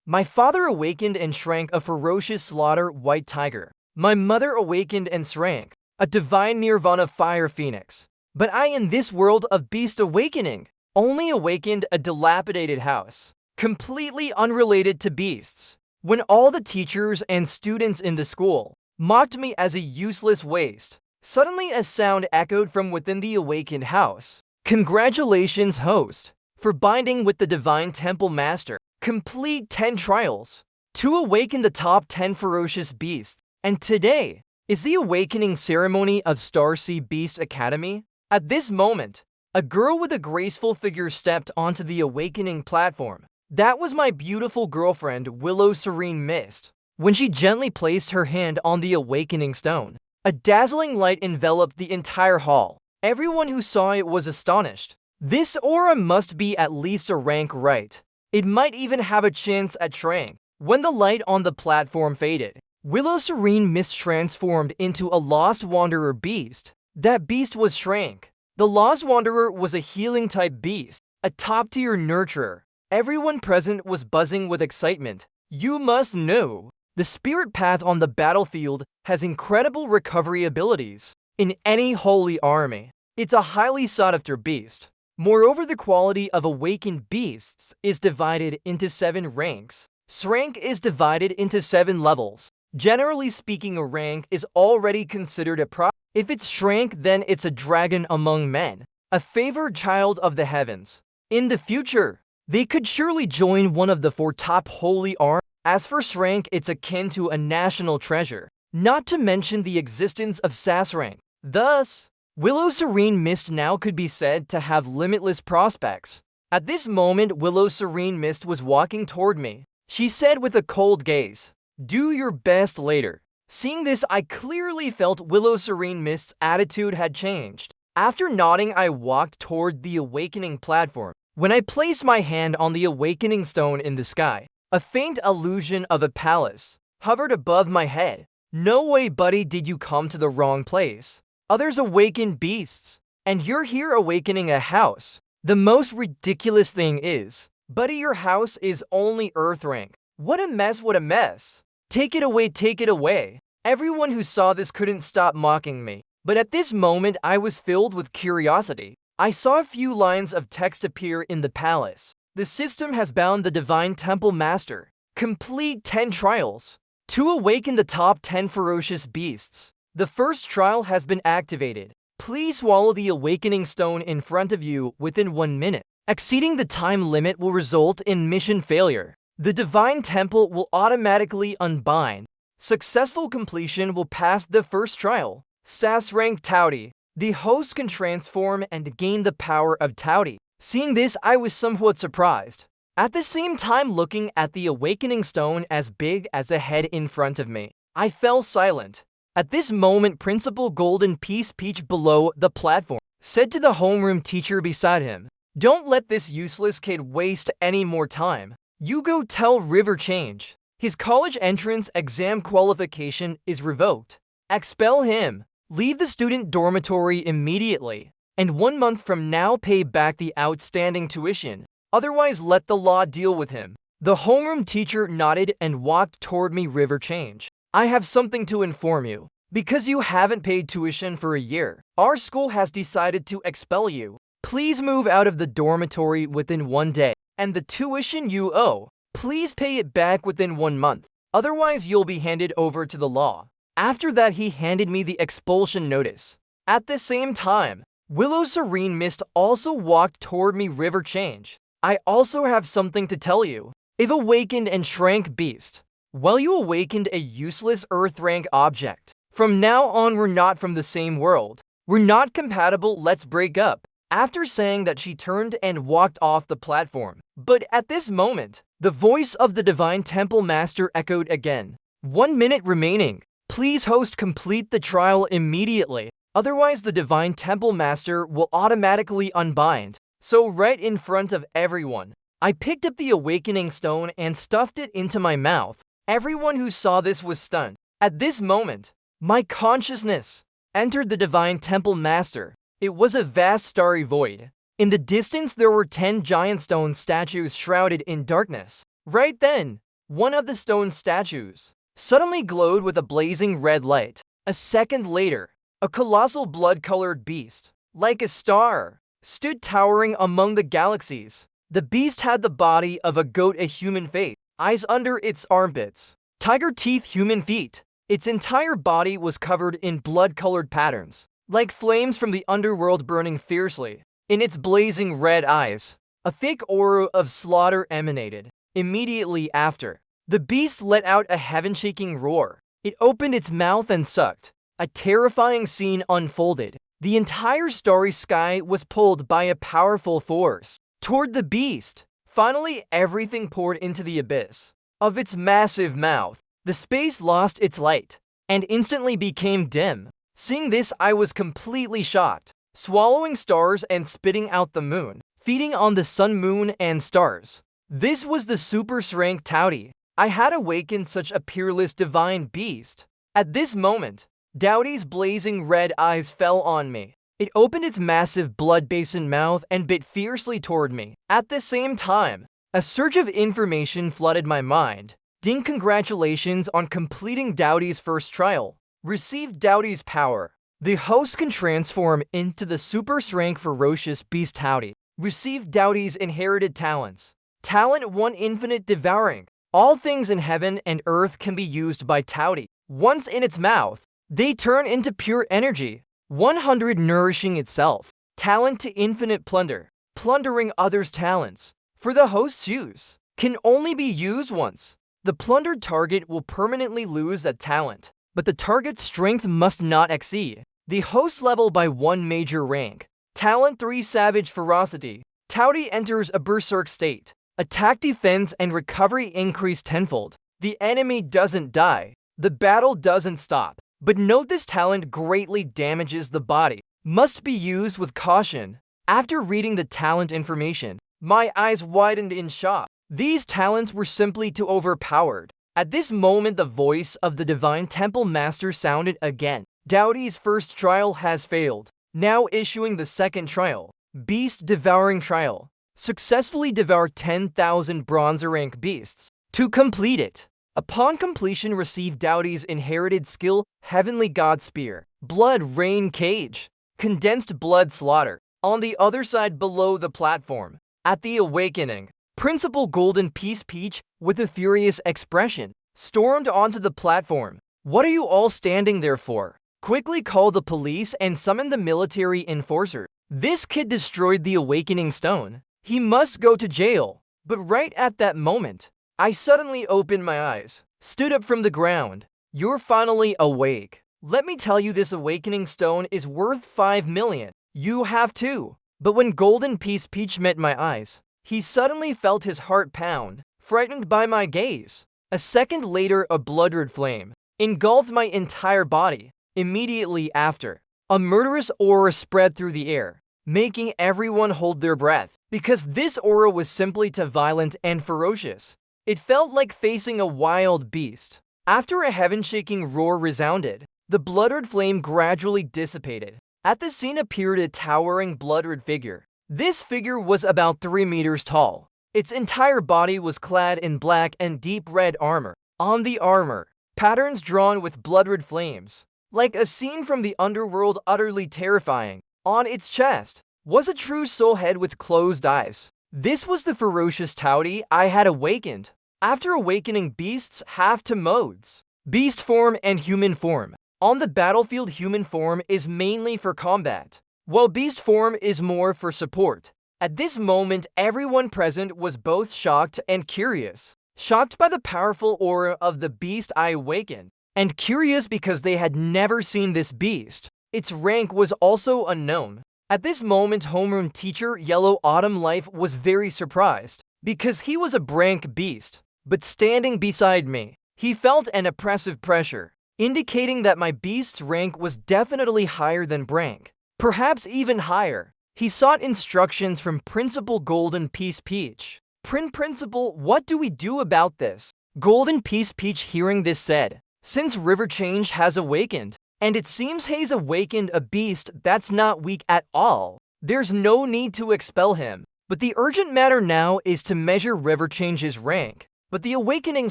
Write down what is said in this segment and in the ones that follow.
My father awakened and shrank a ferocious slaughter white tiger. My mother awakened and shrank a divine nirvana fire phoenix. But I in this world of beast awakening only awakened a dilapidated house, completely unrelated to beasts. When all the teachers and students in the school mocked me as a useless waste, suddenly a sound echoed from within the awakened house. Congratulations, host, for binding with the divine temple master. Complete 10 trials to awaken the top 10 ferocious beasts. And today is the awakening ceremony of Starsea Beast Academy. At this moment, a girl with a graceful figure stepped onto the awakening platform. That was my beautiful girlfriend, Willow Serene Mist. When she gently placed her hand on the awakening stone, a dazzling light enveloped the entire hall. Everyone who saw it was astonished. This aura must be at least a rank right. It might even have a chance at shrank. When the light on the platform faded, Willow Serene Mist transformed into a Lost Wanderer beast. That beast was shrank. The Lost Wanderer was a healing-type beast, a top-tier nurturer. Everyone present was buzzing with excitement. You must know, the spirit path on the battlefield has incredible recovery abilities. In any holy army, it's a highly sought-after beast. Moreover, the quality of awakened beasts is divided into 7 ranks. Rank is divided into 7 levels. Generally speaking, a rank is already considered a pro. If it's shrank, then it's a dragon among men, a favored child of the heavens. In the future, they could surely join one of the 4 top holy armies. As for rank, it's akin to a national treasure, not to mention the existence of SAS rank. Thus, Willow Serene Mist now could be said to have limitless prospects. At this moment, Willow Serene Mist was walking toward me. She said with a cold gaze, "Do your best later." Seeing this, I clearly felt Willow Serene Mist's attitude had changed. After nodding, I walked toward the awakening platform. When I placed my hand on the awakening stone in the sky, a faint illusion of a palace hovered above my head. No way, buddy, did you come to the wrong place. Others awaken beasts, and you're here awakening a house. The most ridiculous thing is, buddy, your house is only Earth rank. What a mess, what a mess. Take it away, take it away. Everyone who saw this couldn't stop mocking me. But at this moment, I was filled with curiosity. I saw a few lines of text appear in the palace. The system has bound the Divine Temple Master. Complete 10 trials to awaken the top 10 ferocious beasts. The first trial has been activated. Please swallow the awakening stone in front of you within 1 minute. Exceeding the time limit will result in mission failure. The Divine Temple will automatically unbind. Successful completion will pass the first trial. SAS rank Touty. The host can transform and gain the power of Touty. Seeing this, I was somewhat surprised. At the same time, looking at the awakening stone as big as a head in front of me, I fell silent. At this moment, Principal Golden Peace Peach below the platform said to the homeroom teacher beside him, "Don't let this useless kid waste any more time. You go tell River Change his college entrance exam qualification is revoked. Expel him. Leave the student dormitory immediately. And 1 month from now pay back the outstanding tuition. Otherwise let the law deal with him." The homeroom teacher nodded and walked toward me. River Change, I have something to inform you. Because you haven't paid tuition for a year, our school has decided to expel you. Please move out of the dormitory within 1 day. And the tuition you owe, please pay it back within 1 month. Otherwise you'll be handed over to the law. After that, he handed me the expulsion notice. At the same time, Willow Serene Mist also walked toward me. River Change, I also have something to tell you. If awakened and shrank beast, well, you awakened a useless Earth rank object. From now on, we're not from the same world. We're not compatible, let's break up. After saying that, she turned and walked off the platform. But at this moment, the voice of the Divine Temple Master echoed again. 1 minute remaining. Please host complete the trial immediately. Otherwise, the Divine Temple Master will automatically unbind. So right in front of everyone, I picked up the awakening stone and stuffed it into my mouth. Everyone who saw this was stunned. At this moment, my consciousness entered the Divine Temple Master. It was a vast starry void. In the distance, there were 10 giant stone statues shrouded in darkness. Right then, one of the stone statues, suddenly glowed with a blazing red light. A second later, a colossal blood-colored beast, like a star, stood towering among the galaxies. The beast had the body of a goat, a human face, eyes under its armpits, tiger teeth, human feet. Its entire body was covered in blood-colored patterns, like flames from the underworld burning fiercely. In its blazing red eyes, a thick aura of slaughter emanated. Immediately after, the beast let out a heaven-shaking roar. It opened its mouth and sucked. A terrifying scene unfolded. The entire starry sky was pulled by a powerful force toward the beast. Finally, everything poured into the abyss of its massive mouth. The space lost its light and instantly became dim. Seeing this, I was completely shocked. Swallowing stars and spitting out the moon, feeding on the sun, moon, and stars. This was the super strength Tauti. I had awakened such a peerless divine beast. At this moment, Doughty's blazing red eyes fell on me. It opened its massive blood-basin mouth and bit fiercely toward me. At the same time, a surge of information flooded my mind. Ding, congratulations on completing Doughty's first trial. Received Doughty's power. The host can transform into the super strength ferocious beast Doughty. Received Doughty's inherited talents. Talent 1, Infinite Devouring. All things in heaven and earth can be used by Doughty. Once in its mouth, they turn into pure energy. 100, Nourishing itself. Talent to Infinite Plunder. Plundering others' talents for the host's use. Can only be used once. The plundered target will permanently lose that talent, but the target's strength must not exceed the host level by 1 major rank. Talent 3, Savage Ferocity. Doughty enters a berserk state. Attack, defense, and recovery increase tenfold. The enemy doesn't die. The battle doesn't stop. But note, this talent greatly damages the body. Must be used with caution. After reading the talent information, my eyes widened in shock. These talents were simply too overpowered. At this moment, the voice of the Divine Temple Master sounded again. Doughty's first trial has failed. Now issuing the second trial. Beast Devouring Trial. Successfully devour 10,000 bronze rank beasts. To complete it, upon completion, receive Doughty's inherited skill, Heavenly God Spear. Blood Rain Cage. Condensed Blood Slaughter. On the other side below the platform, at the awakening, Principal Golden Peace Peach, with a furious expression, stormed onto the platform. What are you all standing there for? Quickly call the police and summon the military enforcer. This kid destroyed the awakening stone. He must go to jail. But right at that moment, I suddenly opened my eyes, stood up from the ground. You're finally awake. Let me tell you, this awakening stone is worth 5 million. You have too. But when Golden Peace Peach met my eyes, he suddenly felt his heart pound, frightened by my gaze. A second later, a blood-red flame engulfed my entire body. Immediately after, a murderous aura spread through the air, making everyone hold their breath, because this aura was simply too violent and ferocious. It felt like facing a wild beast. After a heaven-shaking roar resounded, the blood-red flame gradually dissipated. At the scene appeared a towering blood-red figure. This figure was about 3 meters tall. Its entire body was clad in black and deep red armor. On the armor, patterns drawn with blood-red flames, like a scene from the underworld, utterly terrifying. On its chest was a true soul head with closed eyes. This was the ferocious Doughty I had awakened. After awakening, beasts have 2 modes: beast form and human form. On the battlefield, human form is mainly for combat, while beast form is more for support. At this moment, everyone present was both shocked and curious. Shocked by the powerful aura of the beast I awakened, and curious because they had never seen this beast. Its rank was also unknown. At this moment, homeroom teacher Yellow Autumn Life was very surprised, because he was a brank beast. But standing beside me, he felt an oppressive pressure, indicating that my beast's rank was definitely higher than brank, perhaps even higher. He sought instructions from Principal Golden Peace Peach. Principal, what do we do about this? Golden Peace Peach, hearing this, said, since River Change has awakened, and it seems he's awakened a beast that's not weak at all, there's no need to expel him. But the urgent matter now is to measure River Change's rank. but the awakening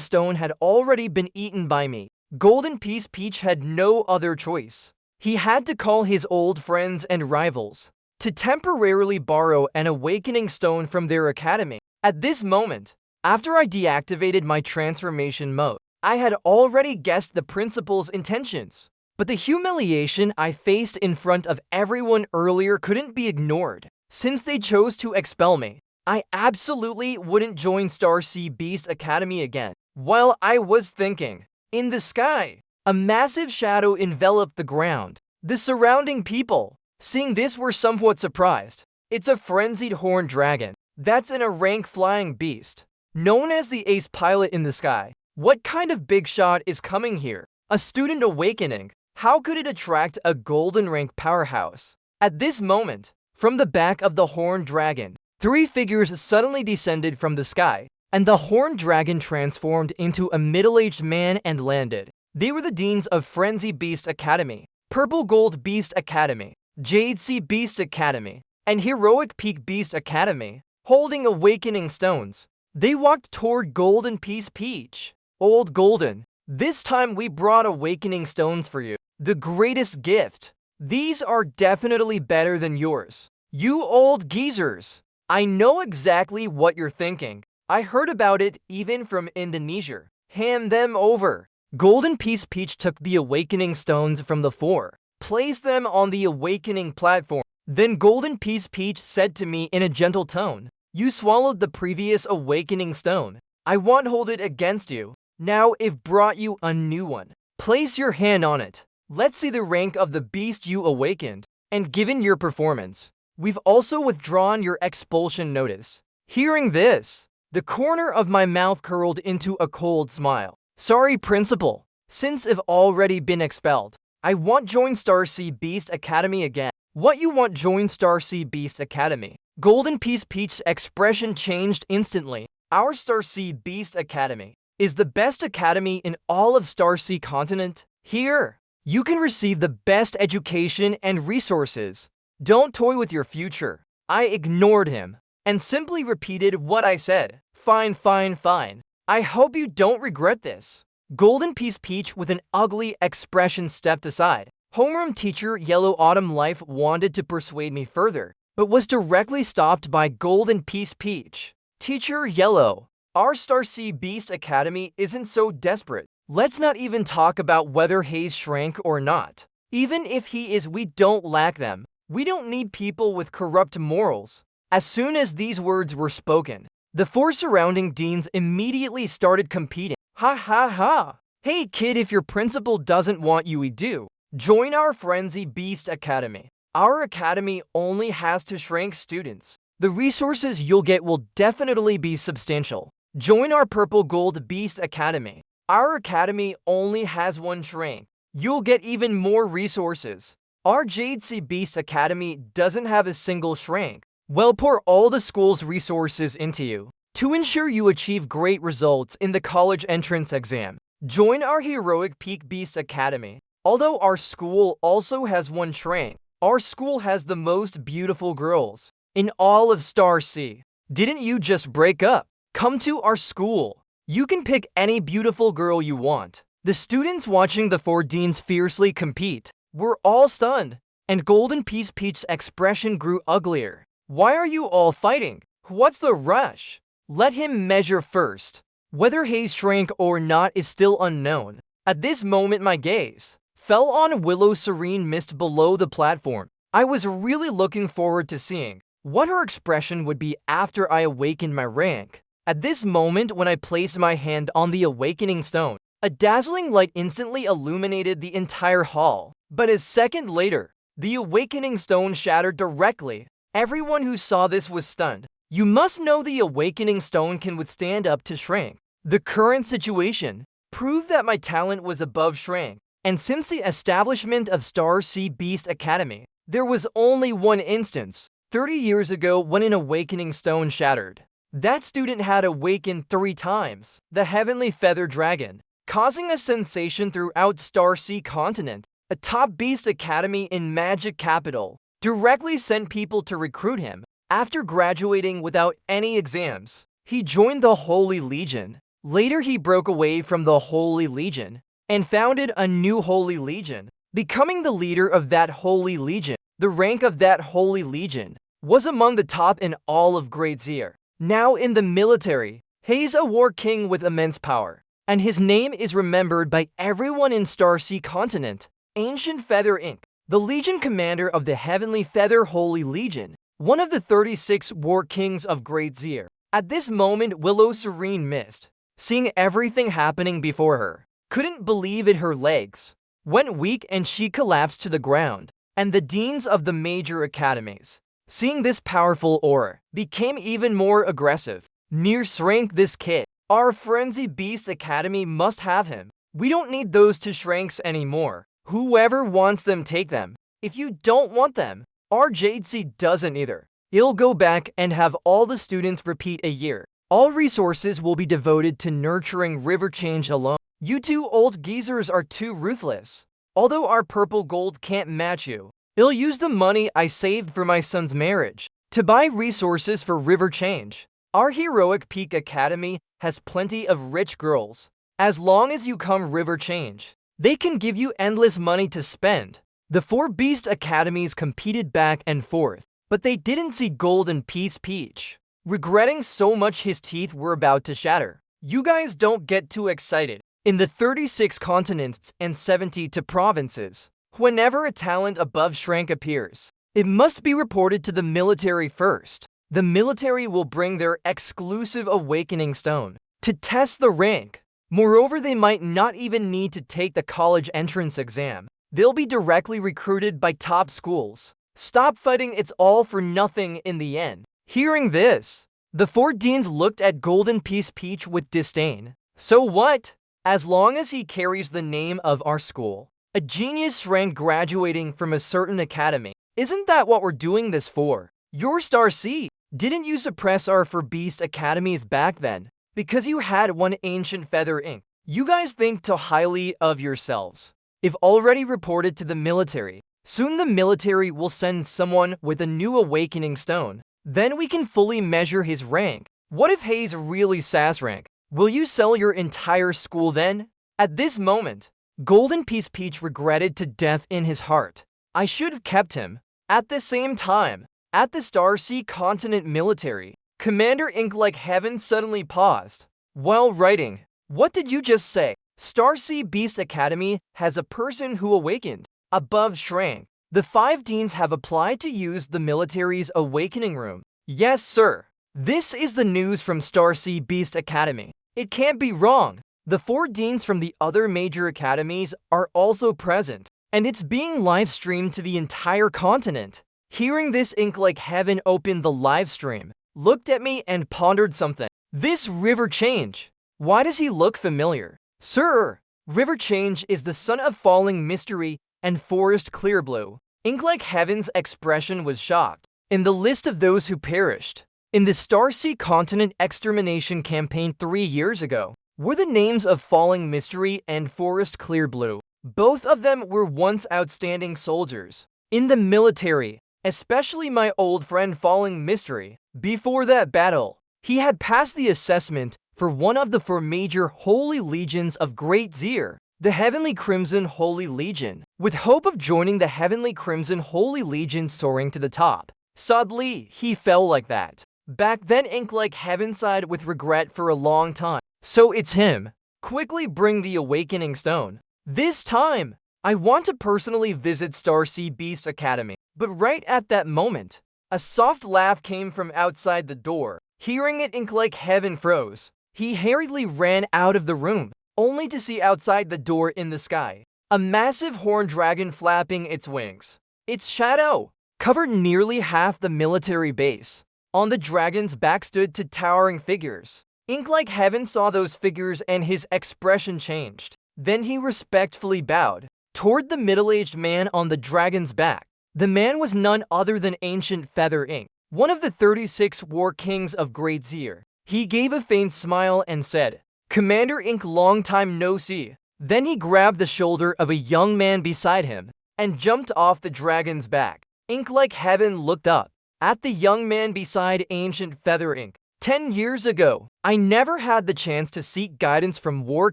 stone had already been eaten by me. Golden Piece Peach had no other choice. He had to call his old friends and rivals to temporarily borrow an awakening stone from their academy. At this moment, after I deactivated my transformation mode, I had already guessed the principal's intentions. But the humiliation I faced in front of everyone earlier couldn't be ignored. Since they chose to expel me, I absolutely wouldn't join Star Sea Beast Academy again. While I was thinking, in the sky, a massive shadow enveloped the ground. The surrounding people, seeing this, were somewhat surprised. It's a frenzied horned dragon that's in a rank flying beast, known as the ace pilot in the sky. What kind of big shot is coming here? A student awakening? How could it attract a golden rank powerhouse? At this moment, from the back of the horned dragon, 3 figures suddenly descended from the sky, and the horned dragon transformed into a middle-aged man and landed. They were the deans of Frenzy Beast Academy, Purple Gold Beast Academy, Jade Sea Beast Academy, and Heroic Peak Beast Academy. Holding awakening stones, they walked toward Golden Piece Peach. Old Golden, this time we brought awakening stones for you. The greatest gift. These are definitely better than yours. You old geezers. I know exactly what you're thinking. I heard about it even from Indonesia. Hand them over. Golden Piece Peach took the awakening stones from the floor, placed them on the awakening platform. Then Golden Piece Peach said to me in a gentle tone, "You swallowed the previous awakening stone. I won't hold it against you. Now I've brought you a new one. Place your hand on it. Let's see the rank of the beast you awakened. And given your performance, we've also withdrawn your expulsion notice." Hearing this, the corner of my mouth curled into a cold smile. Sorry, Principal. Since I've already been expelled, I won't join Star Sea Beast Academy again. What, you won't join Star Sea Beast Academy? Golden Piece Peach's expression changed instantly. Our Star Sea Beast Academy is the best academy in all of Star Sea continent. Here, you can receive the best education and resources. Don't toy with your future. I ignored him and simply repeated what I said. Fine, fine, fine. I hope you don't regret this. Golden Piece Peach with an ugly expression stepped aside. Homeroom teacher Yellow Autumn Life wanted to persuade me further, but was directly stopped by Golden Piece Peach. Teacher Yellow, our Star Sea Beast Academy isn't so desperate. Let's not even talk about whether Hayes shrank or not. Even if he is, we don't lack them. We don't need people with corrupt morals. As soon as these words were spoken, the 4 surrounding deans immediately started competing. Ha ha ha! Hey kid, if your principal doesn't want you, we do. Join our Frenzy Beast Academy. Our academy only has to shrink students. The resources you'll get will definitely be substantial. Join our Purple Gold Beast Academy. Our academy only has 1 shrink. You'll get even more resources. Our Jade Sea Beast Academy doesn't have a single shrink. We'll pour all the school's resources into you to ensure you achieve great results in the college entrance exam. Join our Heroic Peak Beast Academy. Although our school also has 1 shrink, our school has the most beautiful girls in all of Star Sea. Didn't you just break up? Come to our school. You can pick any beautiful girl you want. The students watching the 4 deans fiercely compete were all stunned, and Golden Piece Peach's expression grew uglier. Why are you all fighting? What's the rush? Let him measure first. Whether Hayes shrank or not is still unknown. At this moment, my gaze fell on Willow Serene Mist below the platform. I was really looking forward to seeing what her expression would be after I awakened my rank. At this moment, when I placed my hand on the awakening stone, a dazzling light instantly illuminated the entire hall. But a second later, the awakening stone shattered directly. Everyone who saw this was stunned. You must know the awakening stone can withstand up to shrink. The current situation proved that my talent was above shrink. And since the establishment of Star Sea Beast Academy, there was only 1 instance, 30 years ago, when an awakening stone shattered. That student had awakened 3 times, the Heavenly Feather Dragon, causing a sensation throughout Star Sea continent. A top beast academy in Magic Capital directly sent people to recruit him. After graduating without any exams, he joined the Holy Legion. Later he broke away from the Holy Legion and founded a new Holy Legion, becoming the leader of that Holy Legion. The rank of that Holy Legion was among the top in all of Great Zier. Now in the military, he's a war king with immense power, and his name is remembered by everyone in Star Sea Continent. Ancient Feather Inc., the Legion commander of the Heavenly Feather Holy Legion, one of the 36 war kings of Great Zier. At this moment, Willow Serene missed, seeing everything happening before her, couldn't believe it. Her legs went weak and she collapsed to the ground. And the deans of the major academies, seeing this powerful aura, became even more aggressive. Near shrank this kid. Our Frenzy Beast Academy must have him. We don't need those two shranks anymore. Whoever wants them, take them. If you don't want them, our Jadesy doesn't either. He'll go back and have all the students repeat a year. All resources will be devoted to nurturing River Change alone. You two old geezers are too ruthless. Although our purple gold can't match you, I'll use the money I saved for my son's marriage to buy resources for River Change. Our Heroic Peak Academy has plenty of rich girls. As long as you come River Change, they can give you endless money to spend. The 4 Beast Academies competed back and forth, but they didn't see Golden Peach, regretting so much his teeth were about to shatter. You guys don't get too excited. In the 36 continents and 72 provinces, whenever a talent above shrank appears, it must be reported to the military first. The military will bring their exclusive awakening stone to test the rank. Moreover, they might not even need to take the college entrance exam. They'll be directly recruited by top schools. Stop fighting, it's all for nothing in the end. Hearing this, the 4 deans looked at Golden Peach with disdain. So what? As long as he carries the name of our school, a genius rank graduating from a certain academy, isn't that what we're doing this for? Your Star C, didn't you suppress our 4 Beast Academies back then? Because you had one Ancient Feather Inc. You guys think too highly of yourselves. If already reported to the military, soon the military will send someone with a new awakening stone. Then we can fully measure his rank. What if he's really SAS rank? Will you sell your entire school then? At this moment, Golden Peach regretted to death in his heart. I should have kept him. At the same time, at the Star Sea Continent military, Commander Ink like Heaven suddenly paused while writing. What did you just say? Star Sea Beast Academy has a person who awakened above shrank. The 5 deans have applied to use the military's awakening room. Yes, sir. This is the news from Star Sea Beast Academy. It can't be wrong. The 4 deans from the other major academies are also present, and it's being live-streamed to the entire continent. Hearing this, Ink like Heaven opened the live stream, looked at me and pondered something. This River Change. Why does he look familiar? Sir, River Change is the son of Falling Mystery and Forest Clearblue. Ink like Heaven's expression was shocked. In the list of those who perished in the Star Sea Continent extermination campaign 3 years ago were the names of Falling Mystery and Forest Clearblue. Both of them were once outstanding soldiers in the military, especially my old friend Falling Mystery. Before that battle, he had passed the assessment for one of the 4 major Holy Legions of Great Zier, the Heavenly Crimson Holy Legion, with hope of joining the Heavenly Crimson Holy Legion soaring to the top. Sadly, he fell like that. Back then, Ink like Heaven sighed with regret for a long time. So it's him. Quickly bring the awakening stone. This time, I want to personally visit Star Sea Beast Academy. But right at that moment, a soft laugh came from outside the door. Hearing it, Ink like Heaven froze. He hurriedly ran out of the room, only to see outside the door in the sky a massive horned dragon flapping its wings. Its shadow covered nearly half the military base. On the dragon's back stood 2 towering figures. Ink like Heaven saw those figures and his expression changed. Then he respectfully bowed toward the middle-aged man on the dragon's back. The man was none other than Ancient Feather Inc., one of the 36 war kings of Great Zier. He gave a faint smile and said, "Commander Ink, long time no see." Then he grabbed the shoulder of a young man beside him and jumped off the dragon's back. Ink like Heaven looked up at the young man beside Ancient Feather Inc. 10 years ago, I never had the chance to seek guidance from War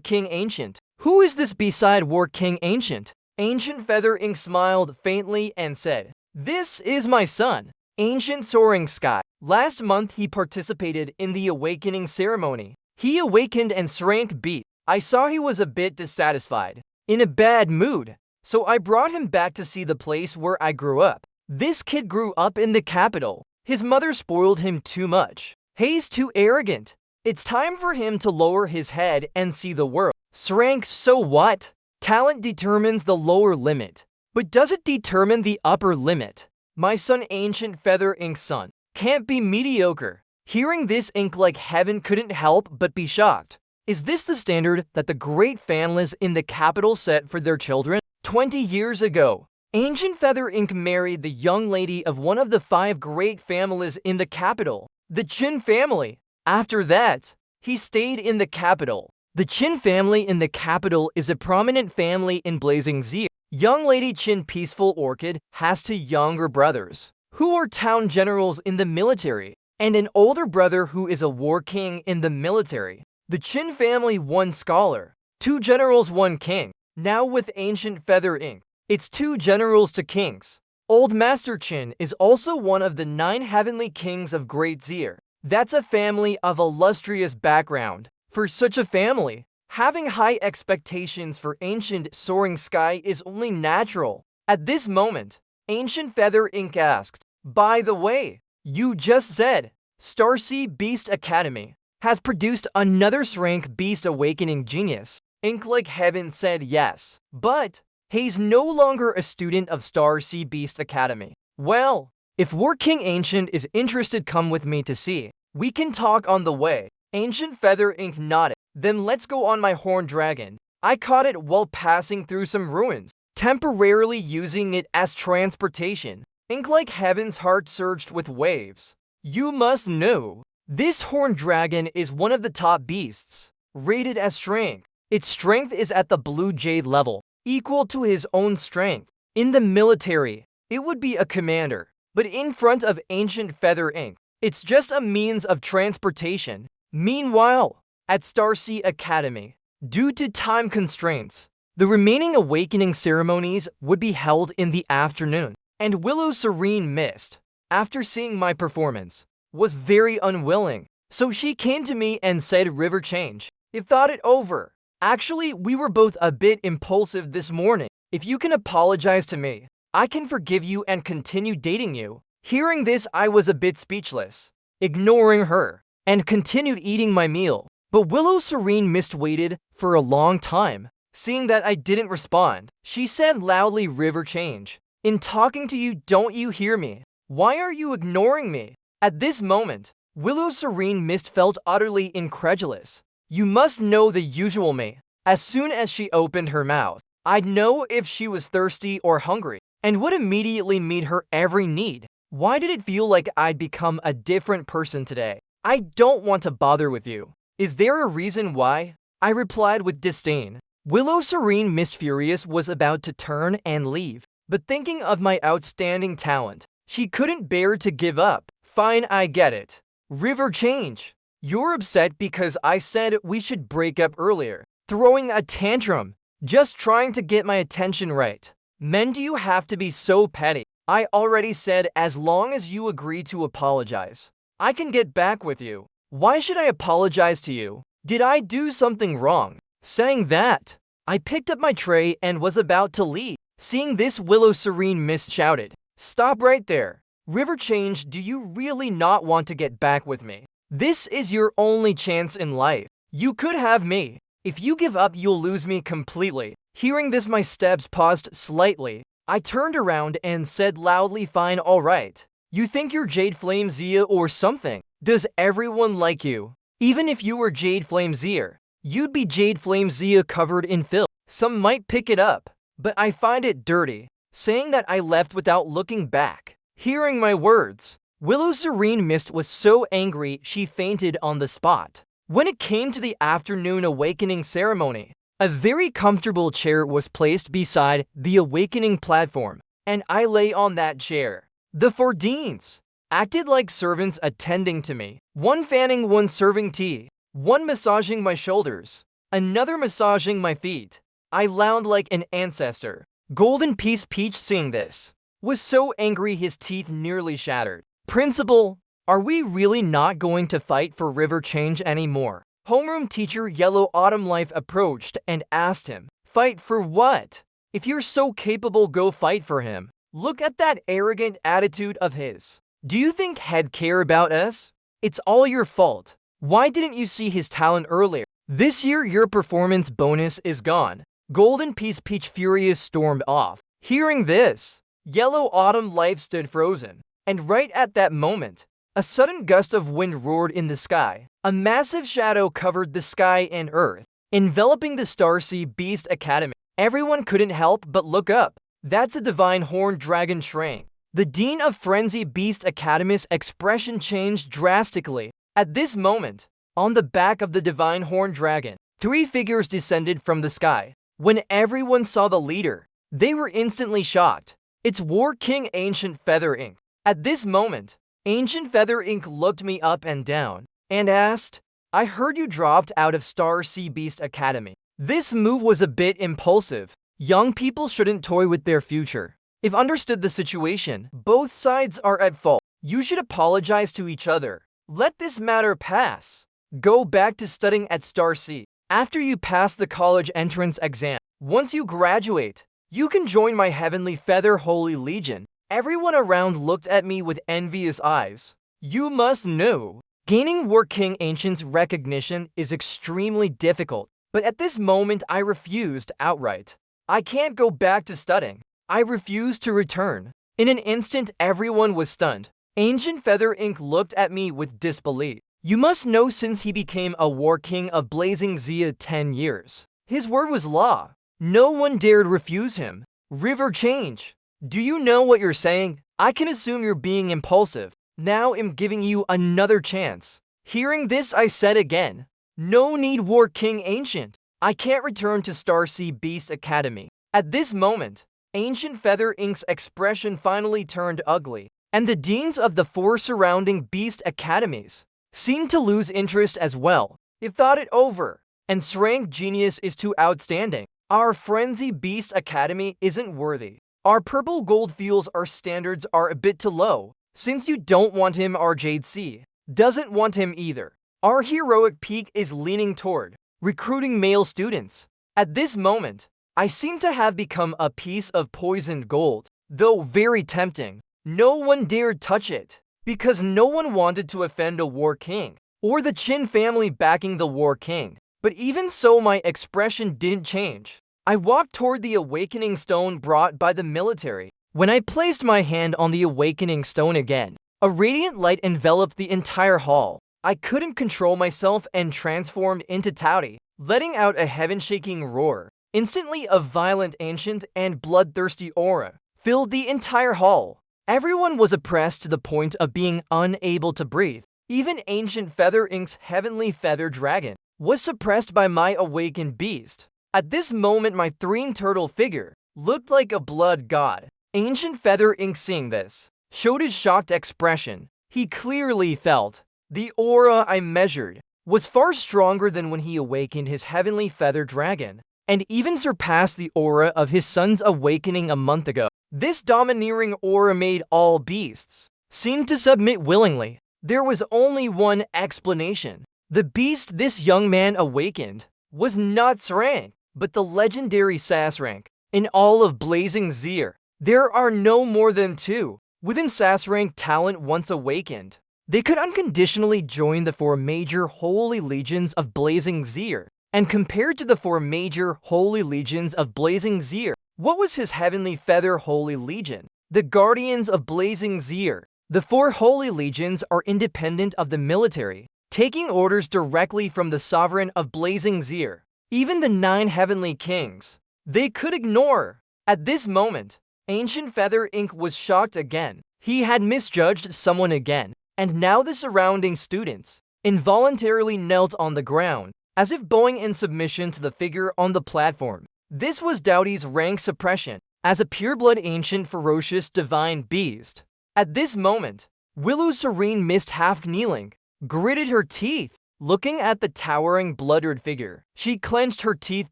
King Ancient. Who is this beside War King Ancient? Ancient Feather Ink smiled faintly and said, "This is my son, Ancient Soaring Sky. Last month he participated in the awakening ceremony. He awakened and shrank beat. I saw he was a bit dissatisfied, in a bad mood, so I brought him back to see the place where I grew up. This kid grew up in the capital. His mother spoiled him too much. He's too arrogant. It's time for him to lower his head and see the world." Shrank, so what? Talent determines the lower limit, but does it determine the upper limit? My son Ancient Feather Ink's son can't be mediocre. Hearing this, Ink like Heaven couldn't help but be shocked. Is this the standard that the great families in the capital set for their children? 20 years ago, Ancient Feather Ink married the young lady of one of the 5 great families in the capital, the Chin family. After that, he stayed in the capital. The Chin family in the capital is a prominent family in Blazing Zia. Young lady Chin Peaceful Orchid has 2 younger brothers, who are town generals in the military, and an older brother who is a war king in the military. The Chin family 1 scholar, 2 generals 1 king. Now with Ancient Feather Ink, it's 2 generals to kings. Old Master Chin is also one of the 9 heavenly kings of Great Zir. That's a family of illustrious background. For such a family, having high expectations for Ancient Soaring Sky is only natural. At this moment, Ancient Feather Ink asked, "By the way, you just said Starsea Beast Academy has produced another Shrank Beast Awakening genius." Ink like Heaven said yes, but he's no longer a student of Starsea Beast Academy. Well, if War King Ancient is interested, come with me to see. We can talk on the way. Ancient Feather Ink nodded. Then let's go on my horned dragon. I caught it while passing through some ruins, temporarily using it as transportation. Ink like Heaven's heart surged with waves. You must know, this horned dragon is one of the top beasts, rated as strength. Its strength is at the blue jade level, equal to his own strength. In the military, it would be a commander, but in front of Ancient Feather Ink, it's just a means of transportation. Meanwhile, at Starsea Academy, due to time constraints, the remaining awakening ceremonies would be held in the afternoon, and Willow Serene Mist, after seeing my performance, was very unwilling, so she came to me and said, "River change. You've thought it over. Actually, we were both a bit impulsive this morning. If you can apologize to me, I can forgive you and continue dating you." Hearing this, I was a bit speechless, ignoring her, and continued eating my meal. But Willow Serene Mist waited for a long time. Seeing that I didn't respond, she said loudly, "River change. In talking to you, don't you hear me? Why are you ignoring me?" At this moment, Willow Serene Mist felt utterly incredulous. You must know the usual me. As soon as she opened her mouth, I'd know if she was thirsty or hungry, and would immediately meet her every need. Why did it feel like I'd become a different person today? I don't want to bother with you. Is there a reason why? I replied with disdain. Willow Serene Mist Furious was about to turn and leave, but thinking of my outstanding talent, she couldn't bear to give up. Fine, I get it. River change. You're upset because I said we should break up earlier, throwing a tantrum, just trying to get my attention right. Men, do you have to be so petty? I already said as long as you agree to apologize, I can get back with you. Why should I apologize to you? Did I do something wrong? Saying that, I picked up my tray and was about to leave. Seeing this, Willow Serene Mist shouted, "Stop right there. River change, do you really not want to get back with me? This is your only chance in life. You could have me. If you give up, you'll lose me completely." Hearing this, my steps paused slightly. I turned around and said loudly, "Fine, all right. You think you're Jade Flame Zia or something? Does everyone like you? Even if you were Jade Flame Zia, you'd be Jade Flame Zia covered in filth. Some might pick it up, but I find it dirty." Saying that, I left without looking back. Hearing my words, Willow Serene Mist was so angry she fainted on the spot. When it came to the afternoon awakening ceremony, a very comfortable chair was placed beside the awakening platform, and I lay on that chair. The 4 deans, acted like servants attending to me. One fanning, one serving tea, one massaging my shoulders, another massaging my feet. I lounged like an ancestor. Golden Piece Peach, seeing this, was so angry his teeth nearly shattered. Principal, are we really not going to fight for river change anymore? Homeroom teacher Yellow Autumn Life approached and asked him, fight for what? If you're so capable, go fight for him. Look at that arrogant attitude of his. Do you think he'd care about us? It's all your fault. Why didn't you see his talent earlier? This year your performance bonus is gone. Golden Piece Peach furious stormed off. Hearing this, Yellow Autumn Life stood frozen. And right at that moment, a sudden gust of wind roared in the sky. A massive shadow covered the sky and earth, enveloping the Starsea Beast Academy. Everyone couldn't help but look up. That's a divine horned dragon shrank. The Dean of Frenzy Beast Academy's expression changed drastically. At this moment, on the back of the divine horned dragon, 3 figures descended from the sky. When everyone saw the leader, they were instantly shocked. It's War King Ancient Feather Inc. At this moment, Ancient Feather Inc. looked me up and down and asked, I heard you dropped out of Starsea Beast Academy. This move was a bit impulsive. Young people shouldn't toy with their future. If understood the situation, both sides are at fault. You should apologize to each other. Let this matter pass. Go back to studying at Starsea. After you pass the college entrance exam, once you graduate, you can join my Heavenly Feather Holy Legion. Everyone around looked at me with envious eyes. You must know, gaining War King Ancient's recognition is extremely difficult, but at this moment I refused outright. I can't go back to studying. I refuse to return. In an instant, everyone was stunned. Ancient Feather Inc. looked at me with disbelief. You must know, since he became a War King of Blazing Zia 10 years, his word was law. No one dared refuse him. River change. Do you know what you're saying? I can assume you're being impulsive. Now I'm giving you another chance. Hearing this, I said again, no need, War King Ancient. I can't return to Starsea Beast Academy. At this moment, Ancient Feather Inc.'s expression finally turned ugly, and the deans of the 4 surrounding Beast Academies seemed to lose interest as well. You've thought it over, and Srank Genius is too outstanding. Our Frenzy Beast Academy isn't worthy. Our Purple Gold feels our standards are a bit too low. Since you don't want him, our Jade C doesn't want him either. Our Heroic Peak is leaning toward recruiting male students. At this moment, I seem to have become a piece of poisoned gold. Though very tempting, no one dared touch it, because no one wanted to offend a War King, or the Chin family backing the War King. But even so, my expression didn't change. I walked toward the awakening stone brought by the military. When I placed my hand on the awakening stone again, a radiant light enveloped the entire hall. I couldn't control myself and transformed into Towdy, letting out a heaven-shaking roar. Instantly, a violent, ancient, and bloodthirsty aura filled the entire hall. Everyone was oppressed to the point of being unable to breathe. Even Ancient Feather Inc.'s Heavenly Feather Dragon was suppressed by my awakened beast. At this moment, my 3 turtle figure looked like a blood god. Ancient Feather Inc., seeing this, showed his shocked expression. He clearly felt the aura I measured was far stronger than when he awakened his Heavenly Feather Dragon, and even surpassed the aura of his son's awakening a month ago. This domineering aura made all beasts seem to submit willingly. There was only one explanation. The beast this young man awakened was not Srank, but the legendary Sasrank. In all of Blazing Zir, there are no more than 2. Within Sasrank talent once awakened, they could unconditionally join the 4 major holy legions of Blazing Zir. And compared to the 4 major holy legions of Blazing Zir, what was his Heavenly Feather Holy Legion? The Guardians of Blazing Zir. The 4 holy legions are independent of the military, taking orders directly from the sovereign of Blazing Zir. Even the 9 heavenly kings, they could ignore. At this moment, Ancient Feather Inc. was shocked again. He had misjudged someone again, and now the surrounding students involuntarily knelt on the ground, as if bowing in submission to the figure on the platform. This was Dowdy's rank suppression as a pureblood ancient ferocious divine beast. At this moment, Willow Serene missed half kneeling, gritted her teeth, looking at the towering bloodred figure. She clenched her teeth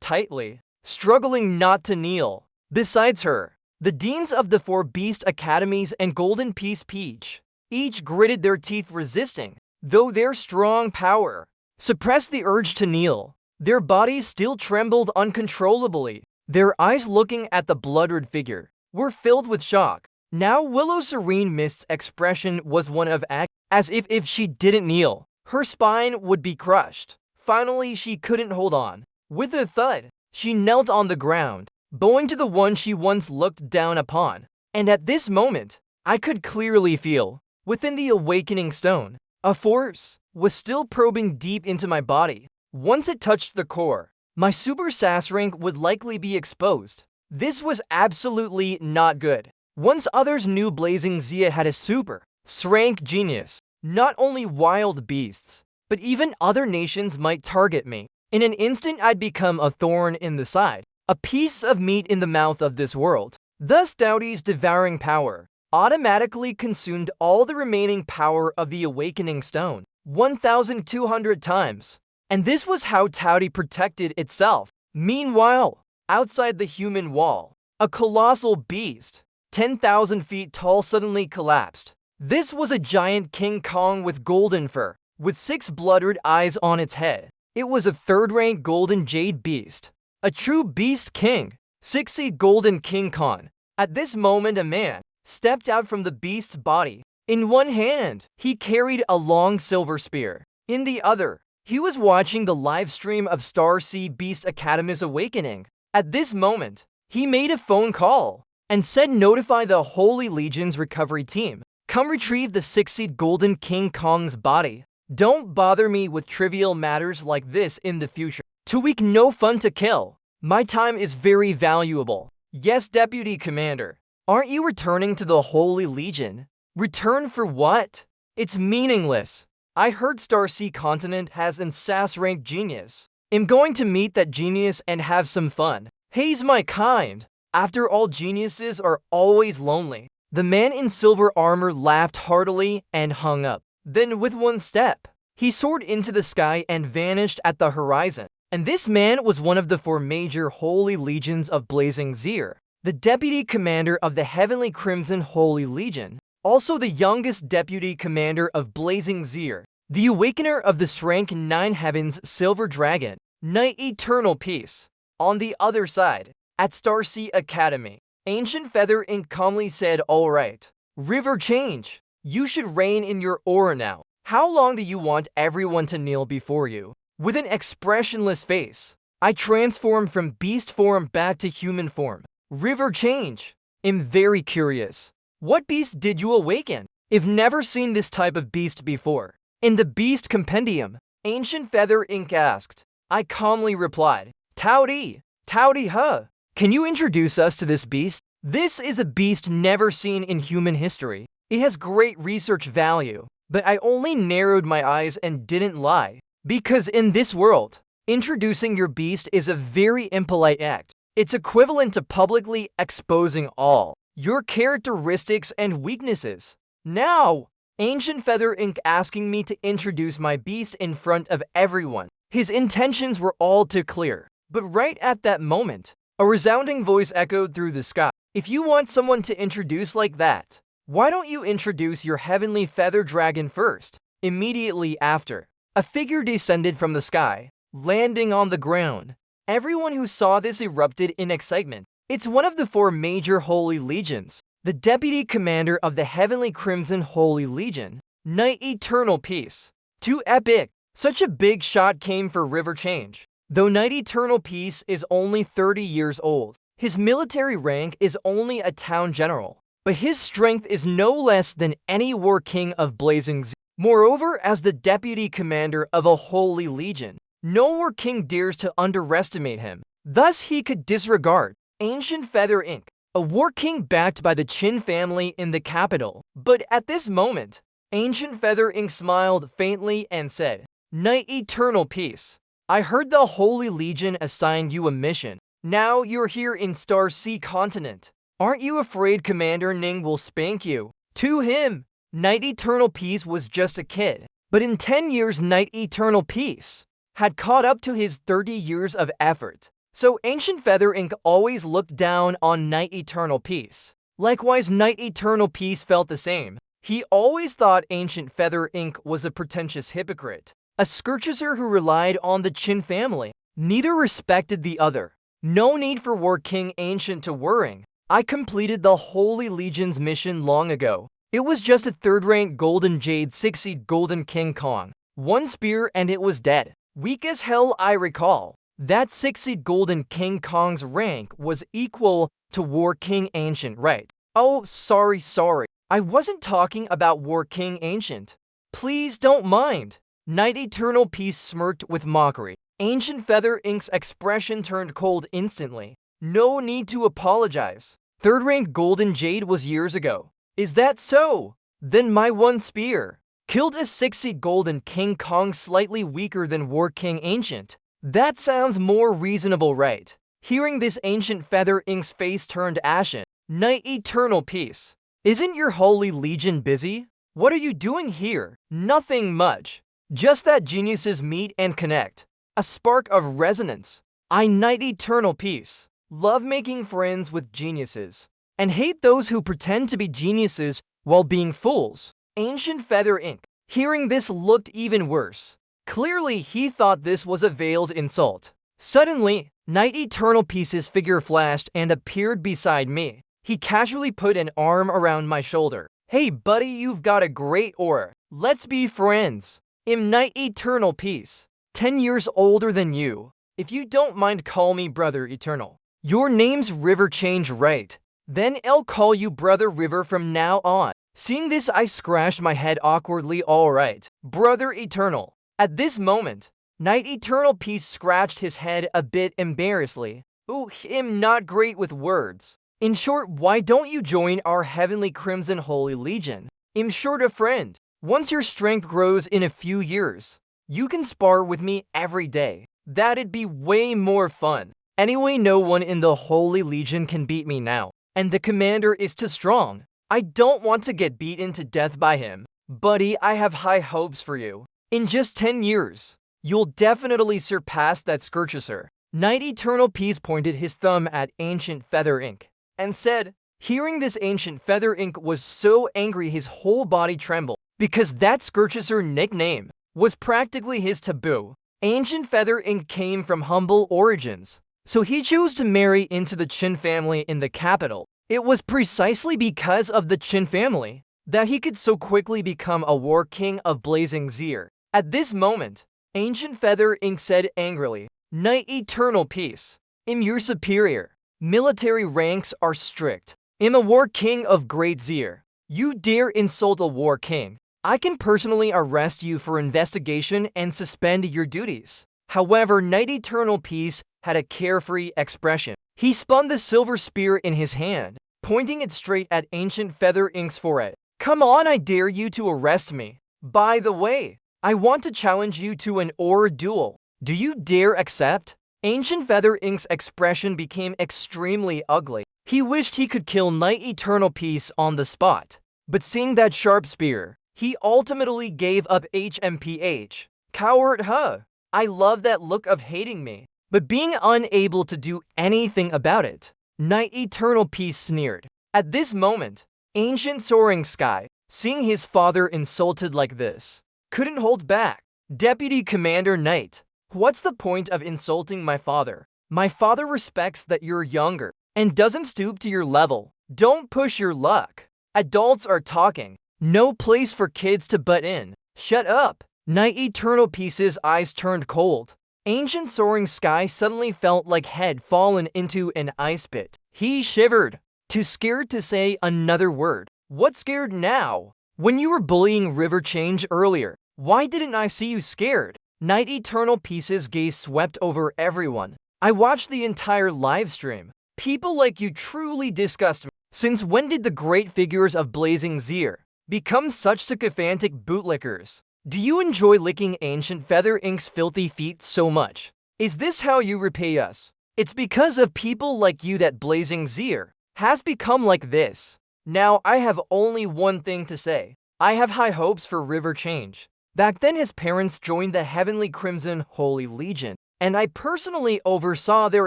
tightly, struggling not to kneel. Besides her, the deans of the 4 Beast Academies and Golden Peace Peach each gritted their teeth resisting, though their strong power suppressed the urge to kneel. Their bodies still trembled uncontrollably. Their eyes, looking at the bloodred figure, were filled with shock. Now Willow Serene Mist's expression was one of agony, as if she didn't kneel, her spine would be crushed. Finally, she couldn't hold on. With a thud, she knelt on the ground, bowing to the one she once looked down upon. And at this moment, I could clearly feel, within the awakening stone, a force was still probing deep into my body. Once it touched the core, my super sass rank would likely be exposed. This was absolutely not good. Once others knew Blazing Zia had a super rank genius, not only wild beasts, but even other nations might target me. In an instant, I'd become a thorn in the side, a piece of meat in the mouth of this world. Thus, Doughty's devouring power automatically consumed all the remaining power of the awakening stone, 1,200 times. And this was how Doughty protected itself. Meanwhile, outside the human wall, a colossal beast, 10,000 feet tall, suddenly collapsed. This was a giant King Kong with golden fur, with 6 bloodred eyes on its head. It was a 3rd-rank golden jade beast, a true beast king, 6th golden King Kong. At this moment, a man stepped out from the beast's body. In one hand, he carried a long silver spear. In the other, he was watching the live stream of Star Sea Beast Academy's awakening. At this moment, he made a phone call and said, "Notify the Holy Legion's recovery team. Come retrieve the 6th Golden King Kong's body. Don't bother me with trivial matters like this in the future. Too weak, no fun to kill. My time is very valuable." "Yes, Deputy Commander. Aren't you returning to the Holy Legion?" "Return for what? It's meaningless. I heard Star Sea Continent has an SAS rank genius. I'm going to meet that genius and have some fun. He's my kind. After all, geniuses are always lonely." The man in silver armor laughed heartily and hung up. Then with one step, he soared into the sky and vanished at the horizon. And this man was one of the 4 major Holy Legions of Blazing Zir, the Deputy Commander of the Heavenly Crimson Holy Legion, also the youngest Deputy Commander of Blazing Zir, the Awakener of the Rank 9 Heavens Silver Dragon, Knight Eternal Peace. On the other side, at Star Sea Academy, Ancient Feather Inc. calmly said, "All right, River Change, you should reign in your aura now. How long do you want everyone to kneel before you?" With an expressionless face, I transformed from beast form back to human form. "River Change, I'm very curious. What beast did you awaken? I've never seen this type of beast before." "In the Beast Compendium," Ancient Feather Inc. asked. I calmly replied, Towdy, huh? Can you introduce us to this beast? This is a beast never seen in human history. It has great research value, but I only narrowed my eyes and didn't lie. Because in this world, introducing your beast is a very impolite act. It's equivalent to publicly exposing all your characteristics and weaknesses. Now, Ancient Feather Inc. asking me to introduce my beast in front of everyone. His intentions were all too clear. But right at that moment, a resounding voice echoed through the sky. "If you want someone to introduce like that, why don't you introduce your heavenly feather dragon first?" Immediately after, a figure descended from the sky, landing on the ground. Everyone who saw this erupted in excitement. It's one of the 4 major Holy Legions, the Deputy Commander of the Heavenly Crimson Holy Legion, Knight Eternal Peace. Too epic. Such a big shot came for River Change. Though Knight Eternal Peace is only 30 years old, his military rank is only a town general, but his strength is no less than any war king of Blazing Zir. Moreover, as the deputy commander of a Holy Legion, no war king dares to underestimate him. Thus, he could disregard Ancient Feather Inc., a war king backed by the Qin family in the capital. But at this moment, Ancient Feather Inc. smiled faintly and said, "Knight Eternal Peace, I heard the Holy Legion assigned you a mission. Now you're here in Star Sea Continent. Aren't you afraid Commander Ning will spank you?" To him, Knight Eternal Peace was just a kid. But in 10 years, Knight Eternal Peace had caught up to his 30 years of effort. So Ancient Feather Inc. always looked down on Knight Eternal Peace. Likewise, Knight Eternal Peace felt the same. He always thought Ancient Feather Inc. was a pretentious hypocrite, a scourchaser who relied on the Chin family. Neither respected the other. No need for War King Ancient to worrying. I completed the Holy Legion's mission long ago. It was just a 3rd rank Golden Jade 6-seed Golden King Kong. 1 spear and it was dead. Weak as hell, I recall. That 6-seed Golden King Kong's rank was equal to War King Ancient, right? Oh, sorry. I wasn't talking about War King Ancient. Please don't mind. Knight Eternal Peace smirked with mockery. Ancient Feather Inc.'s expression turned cold instantly. No need to apologize. 3rd rank Golden Jade was years ago. Is that so? Then my 1 spear killed a 6-seed Golden King Kong slightly weaker than War King Ancient. That sounds more reasonable, right? Hearing this, Ancient Feather Inc.'s face turned ashen. Knight Eternal Peace, isn't your Holy Legion busy? What are you doing here? Nothing much. Just that geniuses meet and connect. A spark of resonance. I, Knight Eternal Peace, love making friends with geniuses and hate those who pretend to be geniuses while being fools. Ancient Feather Inc. Hearing this looked even worse. Clearly, he thought this was a veiled insult. Suddenly, Knight Eternal Peace's figure flashed and appeared beside me. He casually put an arm around my shoulder. Hey buddy, you've got a great aura. Let's be friends. I'm Knight Eternal Peace, 10 years older than you. If you don't mind, call me Brother Eternal. Your name's River Change, right? Then I'll call you Brother River from now on. Seeing this, I scratched my head awkwardly. Alright, Brother Eternal. At this moment, Knight Eternal Peace scratched his head a bit embarrassedly. Ooh, I'm not great with words. In short, why don't you join our Heavenly Crimson Holy Legion? I'm short a friend. Once your strength grows in a few years, you can spar with me every day. That'd be way more fun. Anyway, no one in the Holy Legion can beat me now, and the commander is too strong. I don't want to get beaten to death by him. Buddy, I have high hopes for you. In just 10 years, you'll definitely surpass that scourchaser. Knight Eternal Peace pointed his thumb at Ancient Feather Inc. and said, hearing this, Ancient Feather Inc. was so angry his whole body trembled, because that scourchaser nickname was practically his taboo. Ancient Feather Inc. came from humble origins, so he chose to marry into the Chin family in the capital. It was precisely because of the Chin family that he could so quickly become a War King of Blazing Zir. At this moment, Ancient Feather Inc. said angrily, Knight Eternal Peace, I'm your superior. Military ranks are strict. I'm a War King of Great Zir. You dare insult a War King, I can personally arrest you for investigation and suspend your duties. However, Knight Eternal Peace had a carefree expression. He spun the silver spear in his hand, pointing it straight at Ancient Feather Inc.'s forehead. Come on, I dare you to arrest me. By the way, I want to challenge you to an aura duel. Do you dare accept? Ancient Feather Inc.'s expression became extremely ugly. He wished he could kill Knight Eternal Peace on the spot. But seeing that sharp spear, he ultimately gave up HMPH. Coward, huh? I love that look of hating me, but being unable to do anything about it. Knight Eternal Peace sneered. At this moment, Ancient Soaring Sky, seeing his father insulted like this, couldn't hold back. Deputy Commander Knight, what's the point of insulting my father? My father respects that you're younger and doesn't stoop to your level. Don't push your luck. Adults are talking. No place for kids to butt in. Shut up. Knight Eternal Peace's eyes turned cold. Ancient Soaring Sky suddenly felt like head fallen into an ice pit. He shivered, too scared to say another word. What scared now? When you were bullying River Change earlier, why didn't I see you scared? Knight Eternal Peace's gaze swept over everyone. I watched the entire live stream. People like you truly disgust me. Since when did the great figures of Blazing Zir become such sycophantic bootlickers? Do you enjoy licking Ancient Feather Inc.'s filthy feet so much? Is this how you repay us? It's because of people like you that Blazing Zir has become like this. Now I have only one thing to say. I have high hopes for River Change. Back then his parents joined the Heavenly Crimson Holy Legion, and I personally oversaw their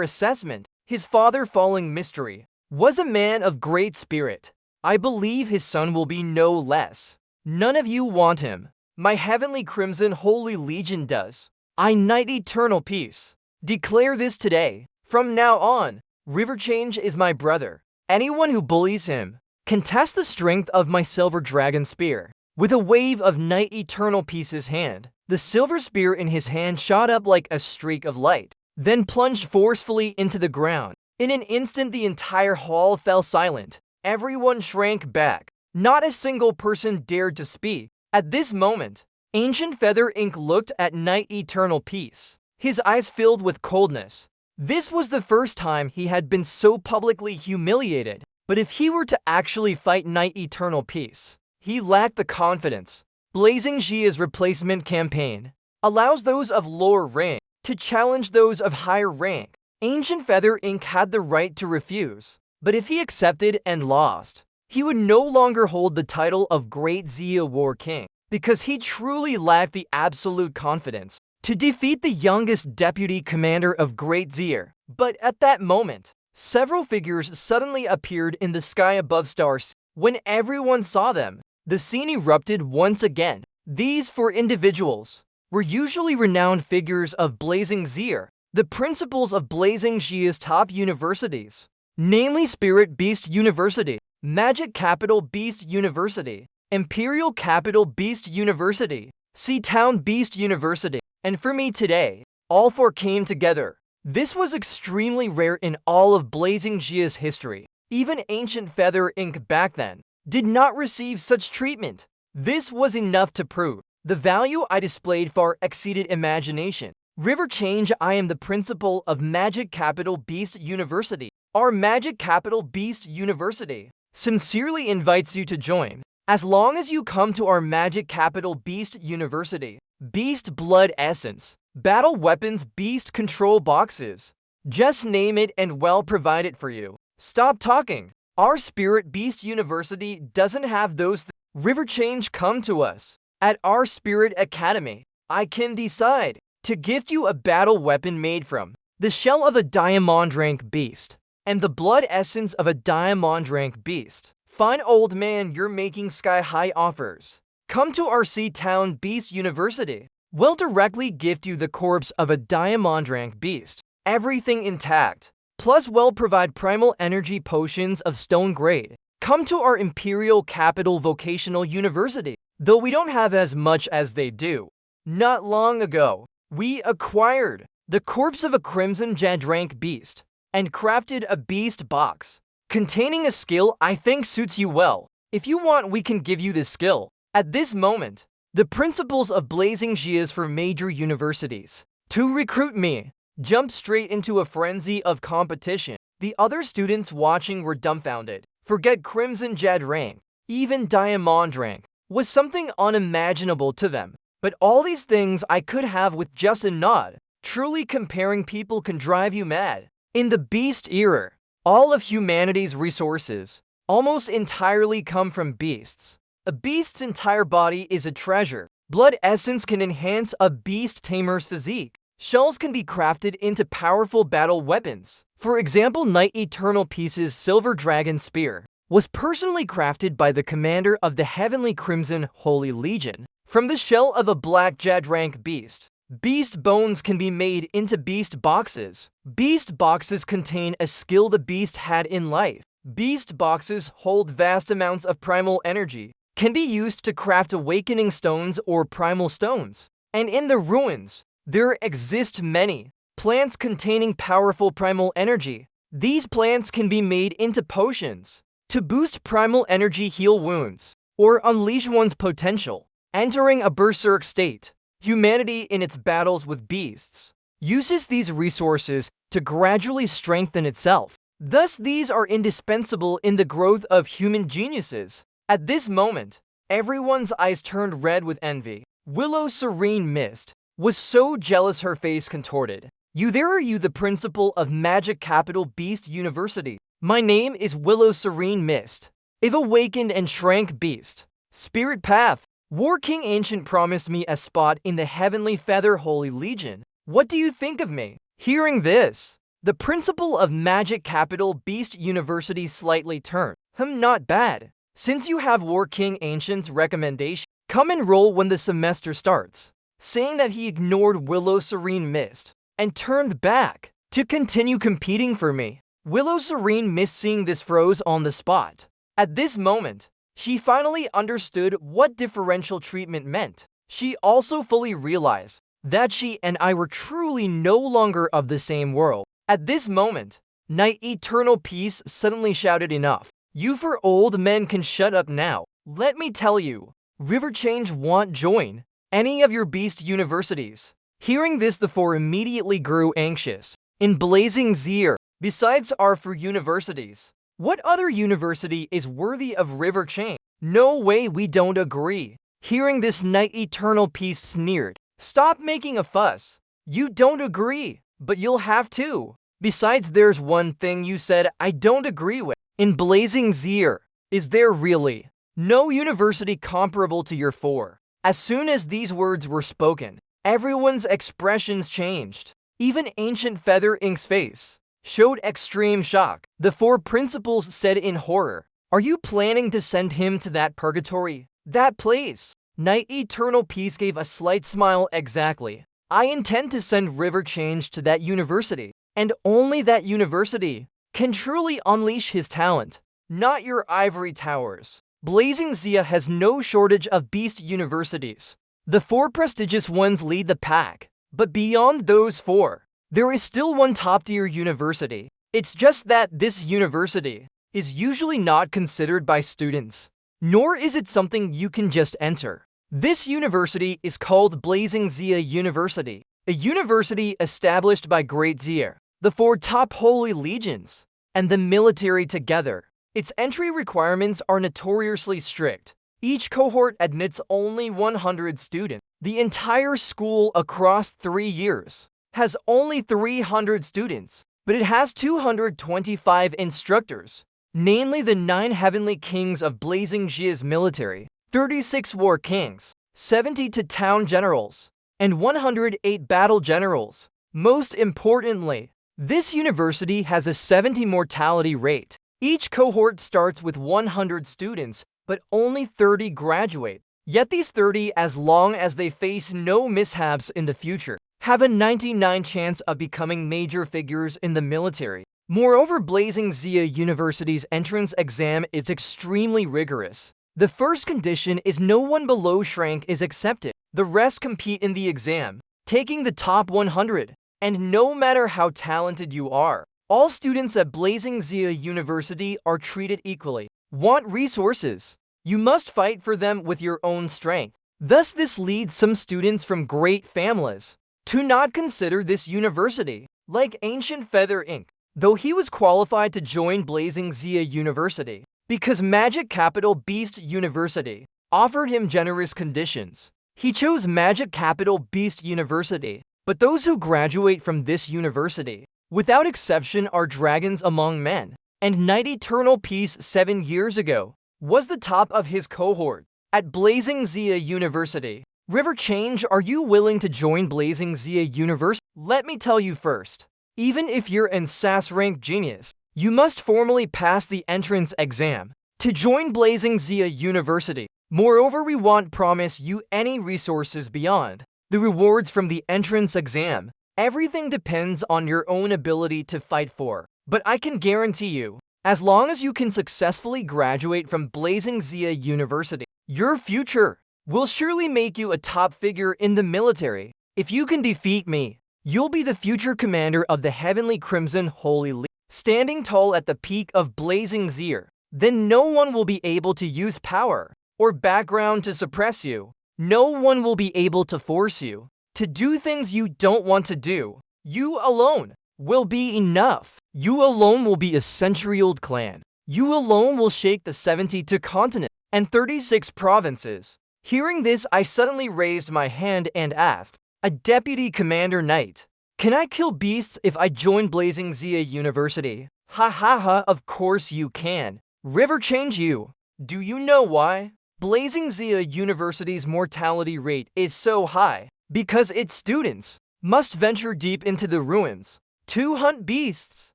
assessment. His father, Falling Mystery, was a man of great spirit. I believe his son will be no less. None of you want him. My Heavenly Crimson Holy Legion does. I knight eternal peace. Declare this today. From now on, River Change is my brother. Anyone who bullies him can test the strength of my Silver Dragon Spear. With a wave of Knight Eternal Peace's hand, the silver spear in his hand shot up like a streak of light, then plunged forcefully into the ground. In an instant, the entire hall fell silent. Everyone shrank back. Not a single person dared to speak. At this moment, Ancient Feather Ink looked at Knight Eternal Peace, his eyes filled with coldness. This was the first time he had been so publicly humiliated. But if he were to actually fight Knight Eternal Peace, he lacked the confidence. Blazing Jia's replacement campaign allows those of lower rank to challenge those of higher rank. Ancient Feather Ink had the right to refuse, but if he accepted and lost, he would no longer hold the title of Great Xia War King, because he truly lacked the absolute confidence to defeat the youngest deputy commander of Great Xia. But at that moment, several figures suddenly appeared in the sky above Star Sea. When everyone saw them, the scene erupted once again. These four individuals were usually renowned figures of Blazing Xia, the principals of Blazing Xia's top universities, namely Spirit Beast University, Magic Capital Beast University, Imperial Capital Beast University, Sea Town Beast University, and for me today, all four came together. This was extremely rare in all of Blazing Xia's history. Even Ancient Feather Ink back then did not receive such treatment. This was enough to prove the value I displayed far exceeded imagination. River Change, I am the principal of Magic Capital Beast University. Our Magic Capital Beast University sincerely invites you to join. As long as you come to our Magic Capital Beast University, Beast Blood Essence, Battle Weapons, Beast Control Boxes, just name it and we'll provide it for you. Stop talking. Our Spirit Beast University doesn't have those things. River Change, come to us. At our Spirit Academy, I can decide to gift you a battle weapon made from the shell of a diamond rank beast and the blood essence of a diamond rank beast. Fine old man, you're making sky-high offers. Come to our Sea Town Beast University. We'll directly gift you the corpse of a diamond rank beast, everything intact. Plus, we'll provide primal energy potions of stone grade. Come to our Imperial Capital Vocational University, though we don't have as much as they do. Not long ago, we acquired the corpse of a Crimson Jed rank beast and crafted a beast box containing a skill I think suits you well. If you want, we can give you this skill. At this moment, the principals of Blazing Xia's for major universities to recruit me jumped straight into a frenzy of competition. The other students watching were dumbfounded. Forget Crimson Jed rank, even Diamond rank was something unimaginable to them. But all these things I could have with just a nod. Truly, comparing people can drive you mad. In the Beast era, all of humanity's resources almost entirely come from beasts. A beast's entire body is a treasure. Blood essence can enhance a beast tamer's physique. Shells can be crafted into powerful battle weapons. For example, Knight Eternal Peace's Silver Dragon Spear was personally crafted by the commander of the Heavenly Crimson Holy Legion from the shell of a Black Jed rank beast. Beast bones can be made into beast boxes. Beast boxes contain a skill the beast had in life. Beast boxes hold vast amounts of primal energy, can be used to craft awakening stones or primal stones. And in the ruins, there exist many plants containing powerful primal energy. These plants can be made into potions to boost primal energy, heal wounds, or unleash one's potential. Entering a berserk state, humanity in its battles with beasts uses these resources to gradually strengthen itself. Thus, these are indispensable in the growth of human geniuses. At this moment, everyone's eyes turned red with envy. Willow Serene Mist was so jealous her face contorted. You there, are you the principal of Magic Capital Beast University? My name is Willow Serene Mist, if awakened and shrank beast. Spirit Path. War King Ancient promised me a spot in the Heavenly Feather Holy Legion. What do you think of me? Hearing this, the principal of Magic Capital Beast University slightly turned. Not bad. Since you have War King Ancient's recommendation, come enroll when the semester starts. Saying that, he ignored Willow Serene Mist and turned back to continue competing for me. Willow Serene Mist, seeing this, froze on the spot. At this moment, she finally understood what differential treatment meant. She also fully realized that she and I were truly no longer of the same world. At this moment, Night Eternal Peace suddenly shouted, "Enough. You for old men can shut up now. Let me tell you, River Change won't join any of your beast universities." Hearing this, the four immediately grew anxious. In Blazing Zeer, besides our four universities, what other university is worthy of River Change? No way, we don't agree. Hearing this, Night Eternal Peace sneered. Stop making a fuss. You don't agree, but you'll have to. Besides, there's one thing you said I don't agree with. In Blazing Zeer, is there really no university comparable to your four? As soon as these words were spoken, everyone's expressions changed. Even Ancient Feather Ink's face showed extreme shock. The four principals said in horror, "Are you planning to send him to that purgatory? That place?" Night Eternal Peace gave a slight smile. Exactly. I intend to send River Change to that university, and only that university can truly unleash his talent, not your ivory towers. Blazing Zia has no shortage of beast universities. The four prestigious ones lead the pack, but beyond those four, there is still one top-tier university. It's just that this university is usually not considered by students, nor is it something you can just enter. This university is called Blazing Zia University, a university established by Great Zia, the four top holy legions, and the military together. Its entry requirements are notoriously strict. Each cohort admits only 100 students. The entire school across 3 years has only 300 students, but it has 225 instructors, namely the 9 heavenly kings of Blazing Zia's military, 36 war kings, 70 town generals, and 108 battle generals. Most importantly, this university has a 70 mortality rate. Each cohort starts with 100 students, but only 30 graduate. Yet these 30, as long as they face no mishaps in the future, have a 99% chance of becoming major figures in the military. Moreover, Blazing Zia University's entrance exam is extremely rigorous. The first condition is no one below rank is accepted. The rest compete in the exam, taking the top 100. And no matter how talented you are, all students at Blazing Zia University are treated equally. Want resources? You must fight for them with your own strength. Thus, this leads some students from great families to not consider this university, like Ancient Feather Inc., though he was qualified to join Blazing Zia University because Magic Capital Beast University offered him generous conditions. He chose Magic Capital Beast University, but those who graduate from this university, without exception, are dragons among men. And Night Eternal Peace 7 years ago was the top of his cohort at Blazing Zia University. River Change, are you willing to join Blazing Zia University? Let me tell you first, even if you're an SAS rank genius, you must formally pass the entrance exam to join Blazing Zia University. Moreover, we won't promise you any resources beyond the rewards from the entrance exam. Everything depends on your own ability to fight for. But I can guarantee you, as long as you can successfully graduate from Blazing Zia University, your future will surely make you a top figure in the military. If you can defeat me, you'll be the future commander of the Heavenly Crimson Holy League. Standing tall at the peak of Blazing Zia, then no one will be able to use power or background to suppress you. No one will be able to force you to do things you don't want to do. You alone will be enough. You alone will be a century-old clan. You alone will shake the 72 continents and 36 provinces. Hearing this, I suddenly raised my hand and asked, "A deputy commander knight, can I kill beasts if I join Blazing Zia University?" Ha ha ha, of course you can. River Change you. Do you know why? Blazing Zia University's mortality rate is so high because its students must venture deep into the ruins to hunt beasts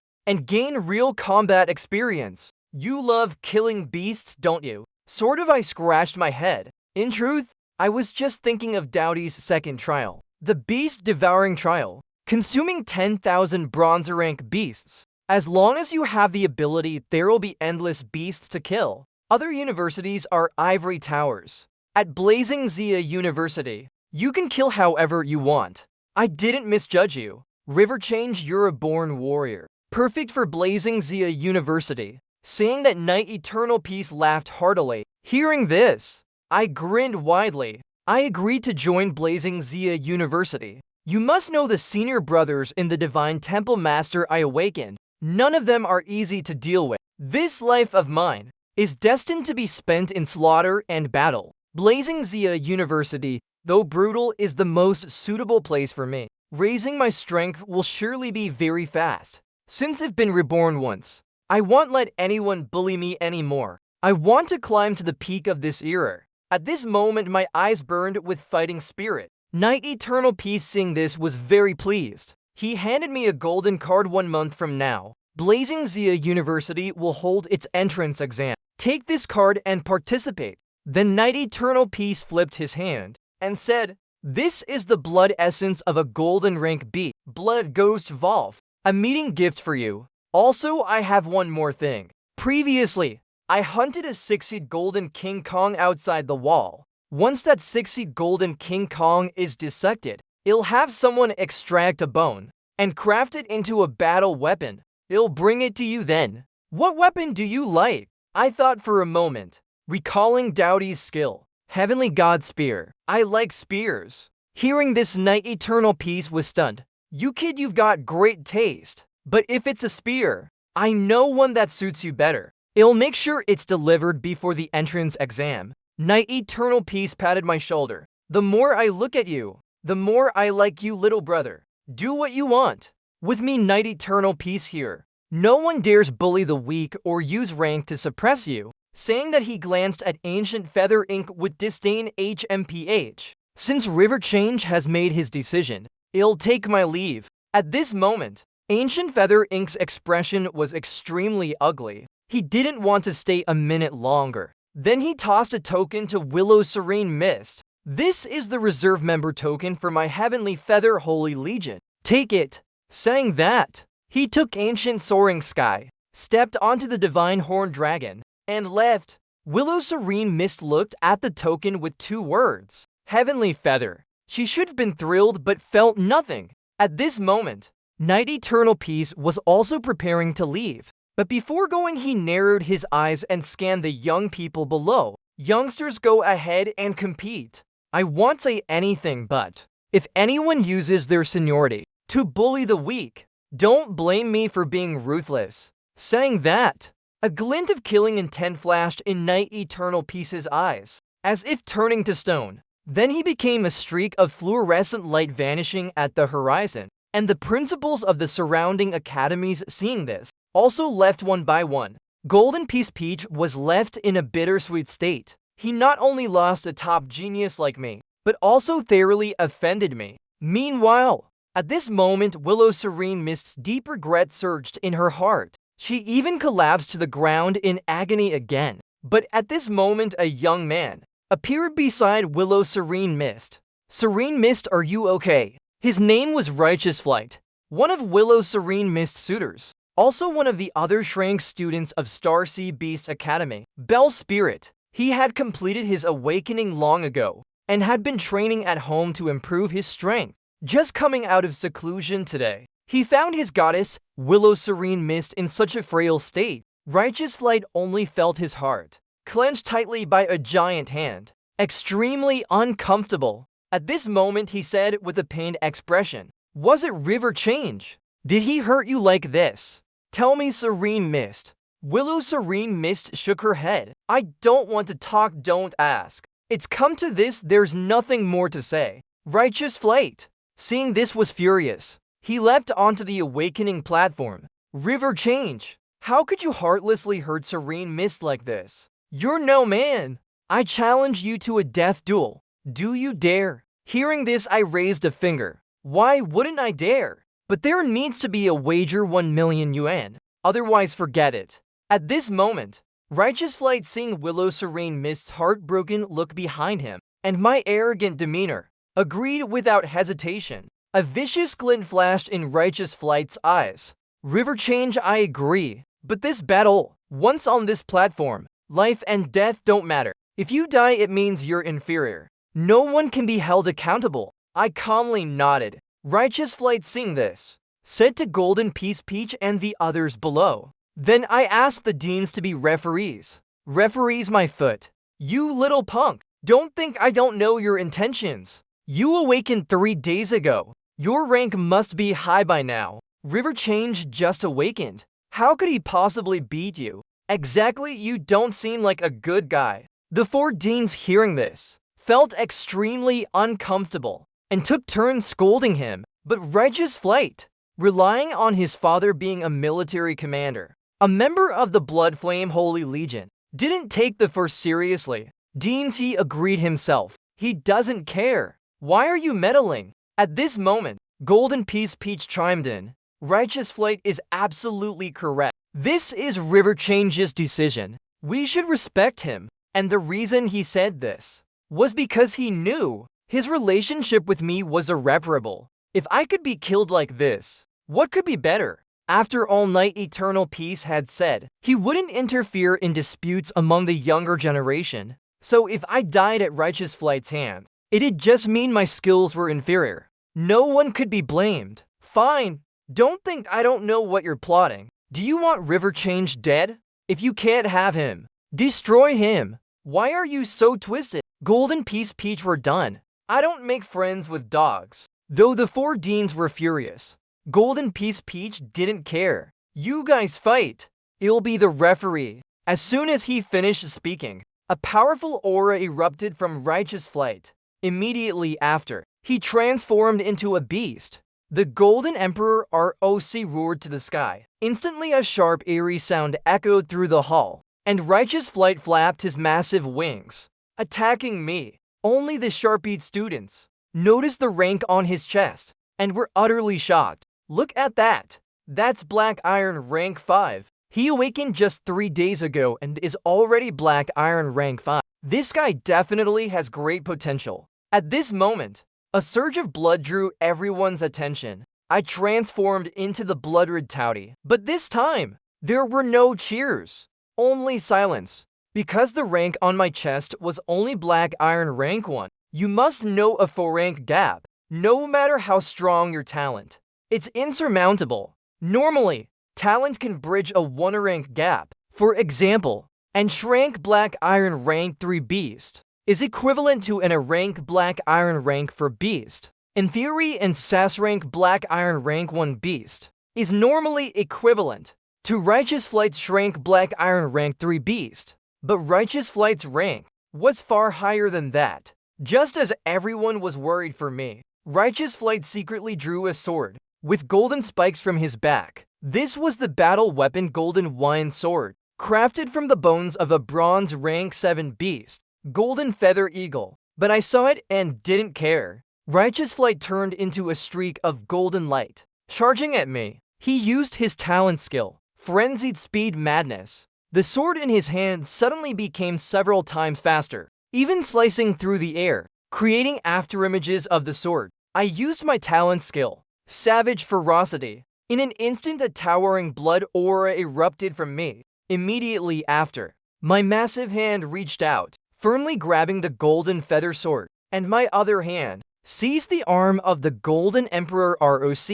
and gain real combat experience. You love killing beasts, don't you? Sort of. I scratched my head. In truth, I was just thinking of Dowdy's second trial, the Beast Devouring trial, consuming 10,000 bronze rank beasts. As long as you have the ability, there will be endless beasts to kill. Other universities are ivory towers. At Blazing Zia University, you can kill however you want. I didn't misjudge you. River Change, you're a born warrior. Perfect for Blazing Zia University. Saying that Night Eternal Peace laughed heartily. Hearing this, I grinned widely. I agreed to join Blazing Zia University. You must know the senior brothers in the Divine Temple Master I awakened. None of them are easy to deal with. This life of mine is destined to be spent in slaughter and battle. Blazing Zia University, though brutal, is the most suitable place for me. Raising my strength will surely be very fast. Since I've been reborn once, I won't let anyone bully me anymore. I want to climb to the peak of this era. At this moment, my eyes burned with fighting spirit. Night Eternal Peace, seeing this, was very pleased. He handed me a golden card. 1 month from now, Blazing Zia University will hold its entrance exam. Take this card and participate. Then Night Eternal Peace flipped his hand and said, "This is the blood essence of a golden rank beast. Blood Ghost Volf. A meeting gift for you. Also, I have one more thing. Previously, I hunted a 6-seed golden King Kong outside the wall. Once that 6-seed golden King Kong is dissected, it'll have someone extract a bone and craft it into a battle weapon. It'll bring it to you then. What weapon do you like?" I thought for a moment, recalling Dowdy's skill. Heavenly God Spear. I like spears. Hearing this, Night Eternal Peace was stunned. You kid, you've got great taste. But if it's a spear, I know one that suits you better. It'll make sure it's delivered before the entrance exam. Night Eternal Peace patted my shoulder. The more I look at you, the more I like you, little brother. Do what you want. With me, Night Eternal Peace here. No one dares bully the weak or use rank to suppress you. Saying that, he glanced at Ancient Feather Inc. with disdain. HMPH. Since River Change has made his decision, I'll take my leave. At this moment, Ancient Feather Inc.'s expression was extremely ugly. He didn't want to stay a minute longer. Then he tossed a token to Willow Serene Mist. This is the reserve member token for my Heavenly Feather Holy Legion. Take it. Saying that, he took Ancient Soaring Sky, stepped onto the Divine Horned Dragon, and left. Willow Serene Mist looked at the token with 2 words. Heavenly Feather. She should have been thrilled but felt nothing. At this moment, Night Eternal Peace was also preparing to leave. But before going, he narrowed his eyes and scanned the young people below. Youngsters, go ahead and compete. I won't say anything, but if anyone uses their seniority to bully the weak, don't blame me for being ruthless. Saying that, a glint of killing intent flashed in Night Eternal Peace's eyes, as if turning to stone. Then he became a streak of fluorescent light vanishing at the horizon, and the principals of the surrounding academies, seeing this, also left one by one. Golden Peace Peach was left in a bittersweet state. He not only lost a top genius like me, but also thoroughly offended me. Meanwhile, at this moment, Willow Serene Mist's deep regret surged in her heart. She even collapsed to the ground in agony again. But at this moment, a young man appeared beside Willow Serene Mist. Serene Mist, are you okay? His name was Righteous Flight, one of Willow Serene Mist's suitors. Also one of the other Shrank students of Starsea Beast Academy. Bell Spirit. He had completed his awakening long ago and had been training at home to improve his strength. Just coming out of seclusion today, he found his goddess, Willow Serene Mist, in such a frail state. Righteous Flight only felt his heart clenched tightly by a giant hand. Extremely uncomfortable. At this moment, he said with a pained expression, "Was it River Change? Did he hurt you like this? Tell me, Serene Mist." Willow Serene Mist shook her head. "I don't want to talk, don't ask. It's come to this, there's nothing more to say." Righteous Flight, seeing this, was furious. He leapt onto the awakening platform. "River Change, how could you heartlessly hurt Serene Mist like this? You're no man." I challenge you to a death duel. Do you dare? Hearing this, I raised a finger. Why wouldn't I dare? But there needs to be a wager 1 million yuan. Otherwise, forget it. At this moment, Righteous Flight seeing Willow Serene Mist's heartbroken look behind him, and my arrogant demeanor, agreed without hesitation. A vicious glint flashed in Righteous Flight's eyes. River Change, I agree. But this battle, once on this platform, life and death don't matter. If you die, it means you're inferior. No one can be held accountable. I calmly nodded. Righteous Flight seeing this, said to Golden Peace Peach and the others below. Then I asked the deans to be referees. Referees my foot. You little punk. Don't think I don't know your intentions. You awakened 3 days ago. Your rank must be high by now. River Change just awakened. How could he possibly beat you? Exactly, you don't seem like a good guy. The 4 deans hearing this felt extremely uncomfortable and took turns scolding him. But Righteous Flight, relying on his father being a military commander, a member of the Blood Flame Holy Legion, didn't take the first seriously. Deans, he agreed himself. He doesn't care. Why are you meddling? At this moment, Golden Peace Peach chimed in. Righteous Flight is absolutely correct. This is River Change's decision. We should respect him. And the reason he said this was because he knew his relationship with me was irreparable. If I could be killed like this, what could be better? After All Night Eternal Peace had said he wouldn't interfere in disputes among the younger generation. So if I died at Righteous Flight's hands, it'd just mean my skills were inferior. No one could be blamed. Fine. Don't think I don't know what you're plotting. Do you want River Change dead? If you can't have him, destroy him. Why are you so twisted? Golden Peace Peach were done. I don't make friends with dogs. Though the 4 deans were furious, Golden Peace Peach didn't care. You guys fight. It'll be the referee. As soon as he finished speaking, a powerful aura erupted from Righteous Flight. Immediately after, he transformed into a beast. The Golden Emperor ROC roared to the sky. Instantly a sharp, eerie sound echoed through the hall, and Righteous Flight flapped his massive wings, attacking me. Only the Sharpie students noticed the rank on his chest and were utterly shocked. Look at that. That's Black Iron rank 5. He awakened just 3 days ago and is already Black Iron rank 5. This guy definitely has great potential. At this moment, a surge of blood drew everyone's attention. I transformed into the Bloodred Touty. But this time, there were no cheers, only silence. Because the rank on my chest was only Black Iron rank 1, you must know a 4-rank gap. No matter how strong your talent, it's insurmountable. Normally, talent can bridge a 1-rank gap. For example, and Shrank Black Iron rank 3 Beast is equivalent to an A-rank Black Iron rank for Beast. In theory, and SAS rank Black Iron rank 1 Beast is normally equivalent to Righteous Flight's Shrank Black Iron rank 3 Beast. But Righteous Flight's rank was far higher than that. Just as everyone was worried for me, Righteous Flight secretly drew a sword with golden spikes from his back. This was the battle weapon Golden Wine Sword, crafted from the bones of a bronze rank 7 beast, Golden Feather Eagle. But I saw it and didn't care. Righteous Flight turned into a streak of golden light, charging at me. He used his talent skill, Frenzied Speed Madness. The sword in his hand suddenly became several times faster, even slicing through the air, creating afterimages of the sword. I used my talent skill, Savage Ferocity. In an instant, a towering blood aura erupted from me. Immediately after, my massive hand reached out, firmly grabbing the Golden Feather Sword, and my other hand seized the arm of the Golden Emperor ROC.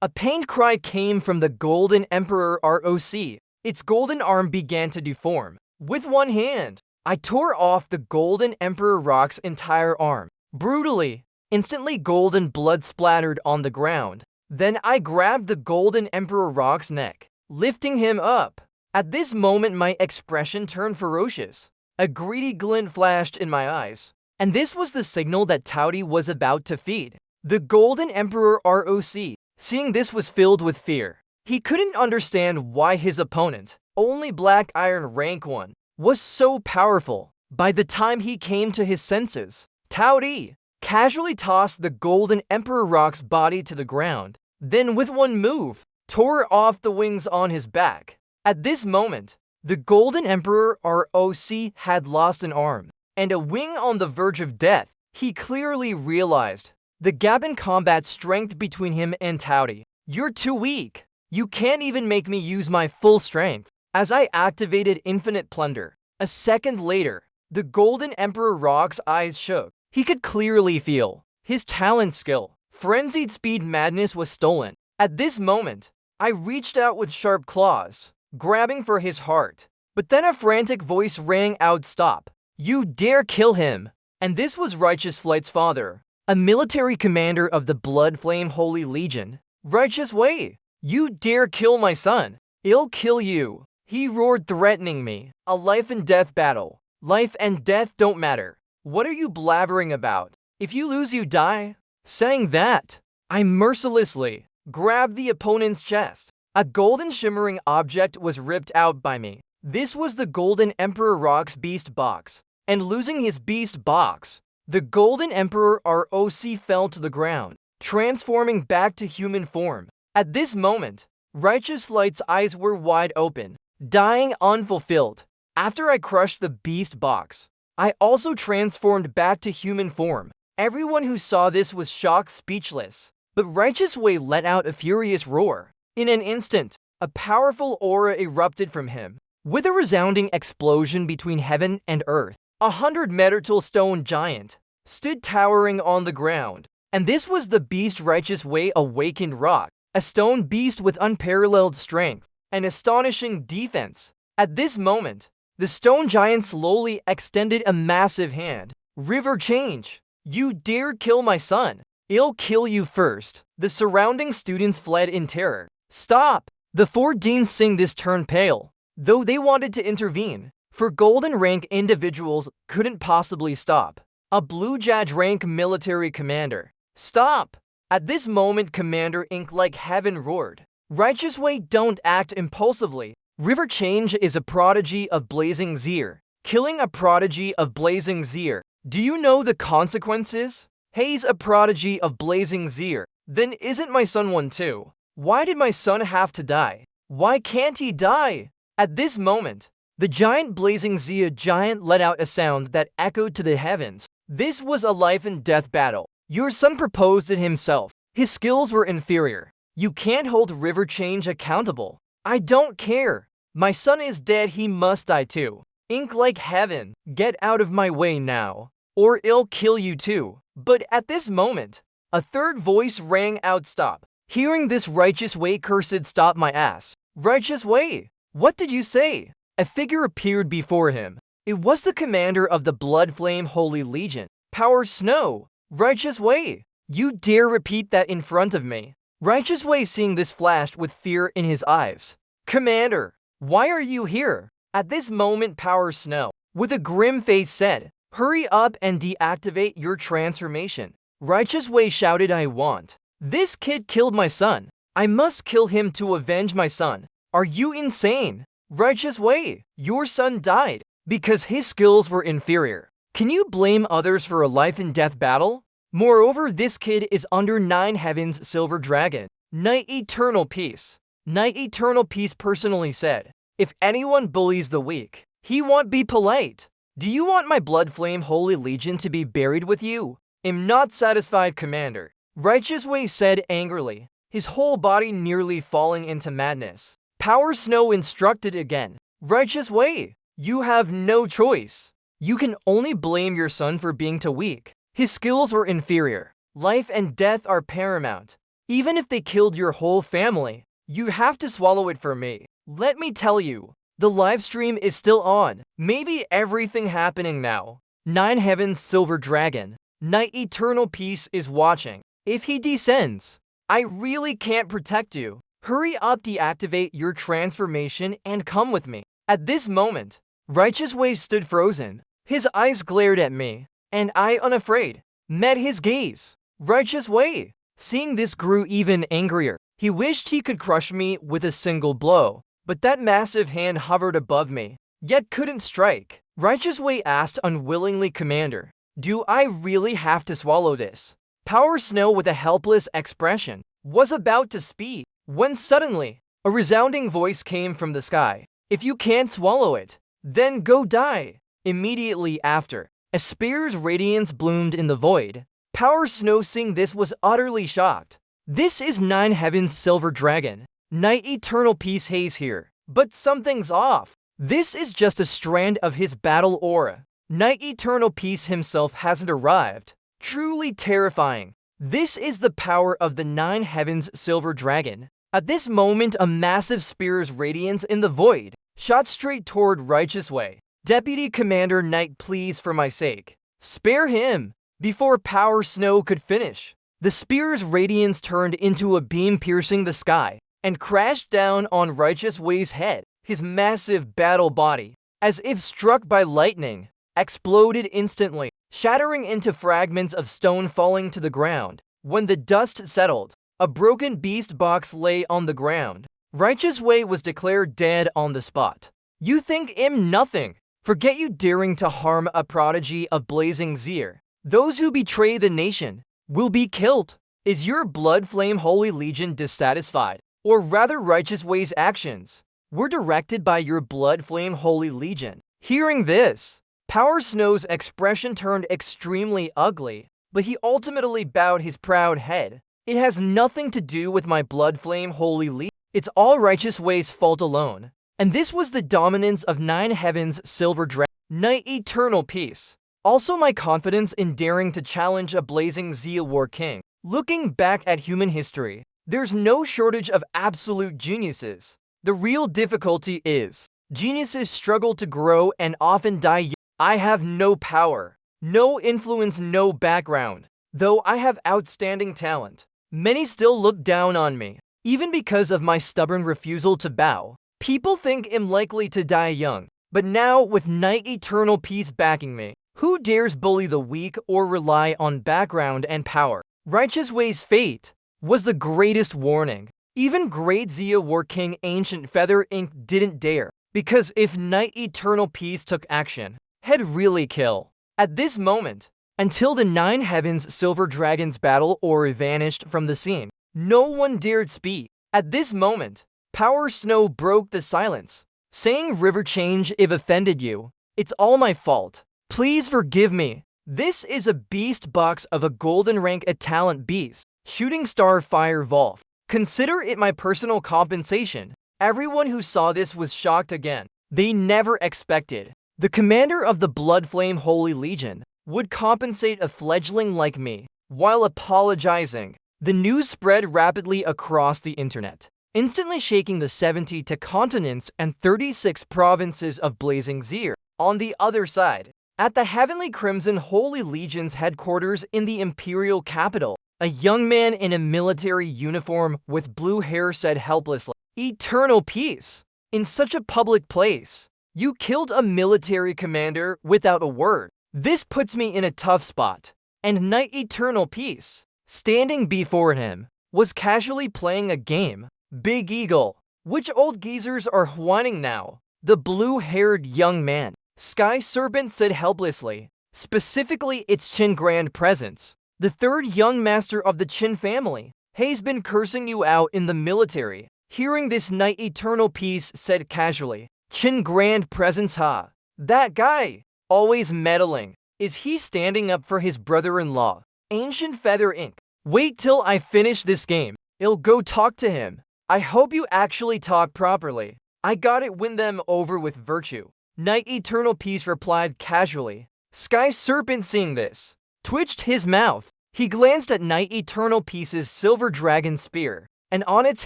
A pained cry came from the Golden Emperor ROC. Its golden arm began to deform. With one hand, I tore off the Golden Emperor Rock's entire arm. Brutally, instantly golden blood splattered on the ground. Then I grabbed the Golden Emperor Rock's neck, lifting him up. At this moment, my expression turned ferocious. A greedy glint flashed in my eyes, and this was the signal that Touty was about to feed. The Golden Emperor ROC, seeing this, was filled with fear. He couldn't understand why his opponent, only Black Iron rank 1, was so powerful. By the time he came to his senses, Tao Di casually tossed the Golden Emperor Rock's body to the ground, then with one move, tore off the wings on his back. At this moment, the Golden Emperor ROC had lost an arm and a wing on the verge of death. He clearly realized the gap in combat strength between him and Tao Di. You're too weak. You can't even make me use my full strength. As I activated Infinite Plunder, a second later, the Golden Emperor Rock's eyes shook. He could clearly feel his talent skill. Frenzied Speed Madness was stolen. At this moment, I reached out with sharp claws, grabbing for his heart. But then a frantic voice rang out, "Stop. You dare kill him." And this was Righteous Flight's father, a military commander of the Blood Flame Holy Legion. "Righteous Way, you dare kill my son. I'll kill you," he roared, threatening me. "A life and death battle. Life and death don't matter. What are you blabbering about? If you lose, you die." Saying that, I mercilessly grabbed the opponent's chest. A golden shimmering object was ripped out by me. This was the Golden Emperor Rock's Beast Box. And losing his Beast Box, the Golden Emperor ROC fell to the ground, transforming back to human form. At this moment, Righteous Flight's eyes were wide open, dying unfulfilled. After I crushed the Beast Box, I also transformed back to human form. Everyone who saw this was shocked, speechless. But Righteous Way let out a furious roar. In an instant, a powerful aura erupted from him. With a resounding explosion between heaven and earth, 100-meter-tall stone giant stood towering on the ground. And this was the Beast Righteous Way Awakened Rock, a stone beast with unparalleled strength and astonishing defense. At this moment, the stone giant slowly extended a massive hand. "River Change, you dare kill my son. I'll kill you first." The surrounding students fled in terror. "Stop!" The four deans sing this turned pale, though they wanted to intervene. For golden rank individuals couldn't possibly stop. A blue judge rank military commander. "Stop!" At this moment, Commander Ink like heaven roared. "Righteous Way, don't act impulsively. River Change is a prodigy of Blazing Zir. Killing a prodigy of Blazing Zir. Do you know the consequences? He's a prodigy of Blazing Zir. Then isn't my son one too? Why did my son have to die? Why can't he die?" At this moment, the giant Blazing Zir giant let out a sound that echoed to the heavens. This was a life and death battle. Your son proposed it himself. His skills were inferior. You can't hold River Change accountable. I don't care. My son is dead, he must die too. Ink like heaven, get out of my way now, or I'll kill you too. But at this moment, a third voice rang out, "Stop." Hearing this, Righteous Way cursed, "Stop my ass. Righteous Way, what did you say?" A figure appeared before him. It was the commander of the Blood Flame Holy Legion, Power Snow. "Righteous Way, you dare repeat that in front of me?" Righteous Way, seeing this, flashed with fear in his eyes. "Commander, why are you here?" At this moment, Power Snow, with a grim face, said, "Hurry up and deactivate your transformation." Righteous Way shouted, "I want. This kid killed my son. I must kill him to avenge my son. Are you insane? Righteous Way, your son died because his skills were inferior. Can you blame others for a life and death battle? Moreover, this kid is under 9 Heavens Silver Dragon. Night Eternal Peace." Night Eternal Peace personally said, "If anyone bullies the weak, he won't be polite. Do you want my Blood Flame Holy Legion to be buried with you?" "Am not satisfied, Commander," Righteous Way said angrily, his whole body nearly falling into madness. Power Snow instructed again, "Righteous Way, you have no choice. You can only blame your son for being too weak. His skills were inferior. Life and death are paramount. Even if they killed your whole family, you have to swallow it for me. Let me tell you, the live stream is still on. Maybe everything happening now. 9 Heavens Silver Dragon, Night Eternal Peace is watching. If he descends, I really can't protect you. Hurry up, deactivate your transformation and come with me." At this moment, Righteous Way stood frozen. His eyes glared at me, and I, unafraid, met his gaze. Righteous Way, seeing this, grew even angrier. He wished he could crush me with a single blow, but that massive hand hovered above me, yet couldn't strike. Righteous Way asked unwillingly, Commander, do I really have to swallow this? Power Snow, with a helpless expression, was about to speak, when suddenly, a resounding voice came from the sky. If you can't swallow it, then go die. Immediately after, a spear's radiance bloomed in the void. Power Snow, seeing this, was utterly shocked. This is Nine Heaven's silver dragon. Night Eternal Peace Haze here. But something's off. This is just a strand of his battle aura. Night Eternal Peace himself hasn't arrived. Truly terrifying. This is the power of the Nine Heavens silver dragon. At this moment, a massive spear's radiance in the void shot straight toward Righteous Way. Deputy Commander Knight, please, for my sake, spare him. Before Power Snow could finish, the spear's radiance turned into a beam piercing the sky and crashed down on Righteous Way's head. His massive battle body, as if struck by lightning, exploded instantly, shattering into fragments of stone falling to the ground. When the dust settled, a broken beast box lay on the ground. Righteous Way was declared dead on the spot. You think him nothing. Forget you daring to harm a prodigy of Blazing Zir. Those who betray the nation will be killed. Is your blood flame Holy Legion dissatisfied? Or rather, Righteous Way's actions were directed by your blood flame Holy Legion. Hearing this, Power Snow's expression turned extremely ugly, but he ultimately bowed his proud head. It has nothing to do with my blood flame Holy Legion. It's all Righteous Way's fault alone. And this was the dominance of Nine Heavens silver dragon. Night Eternal Peace. Also my confidence in daring to challenge a Blazing Zia War King. Looking back at human history, there's no shortage of absolute geniuses. The real difficulty is, geniuses struggle to grow and often die young. I have no power, no influence, no background. Though I have outstanding talent, many still look down on me. Even because of my stubborn refusal to bow, people think I'm likely to die young. But now, with Night Eternal Peace backing me, who dares bully the weak or rely on background and power? Righteous Way's fate was the greatest warning. Even Great Zia War King Ancient Feather Inc. didn't dare, because if Night Eternal Peace took action, he'd really kill. At this moment, until the Nine Heavens Silver Dragon's battle or vanished from the scene, no one dared speak. At this moment, Power Snow broke the silence, saying, River Change, if offended you, it's all my fault. Please forgive me. This is a beast box of a golden rank, a talent beast. Shooting Star Fire Volf. Consider it my personal compensation. Everyone who saw this was shocked again. They never expected the commander of the Blood Flame Holy Legion would compensate a fledgling like me while apologizing. The news spread rapidly across the internet, instantly shaking the 70 continents and 36 provinces of Blazing Zir. On the other side, at the Heavenly Crimson Holy Legion's headquarters in the Imperial capital, a young man in a military uniform with blue hair said helplessly, Eternal Peace. In such a public place, you killed a military commander without a word. This puts me in a tough spot. And Night Eternal Peace, standing before him, was casually playing a game. Big Eagle. Which old geezers are whining now? The blue-haired young man, Sky Serpent, said helplessly. Specifically, it's Qin Grand Presence, the third young master of the Qin family. He's been cursing you out in the military. Hearing this, Night Eternal Peace said casually, Qin Grand Presence, ha? That guy, always meddling. Is he standing up for his brother-in-law, Ancient Feather Inc.? Wait till I finish this game. I'll go talk to him. I hope you actually talk properly. I gotta win them over with virtue. Night Eternal Peace replied casually. Sky Serpent, seeing this, twitched his mouth. He glanced at Night Eternal Peace's silver dragon spear, and on its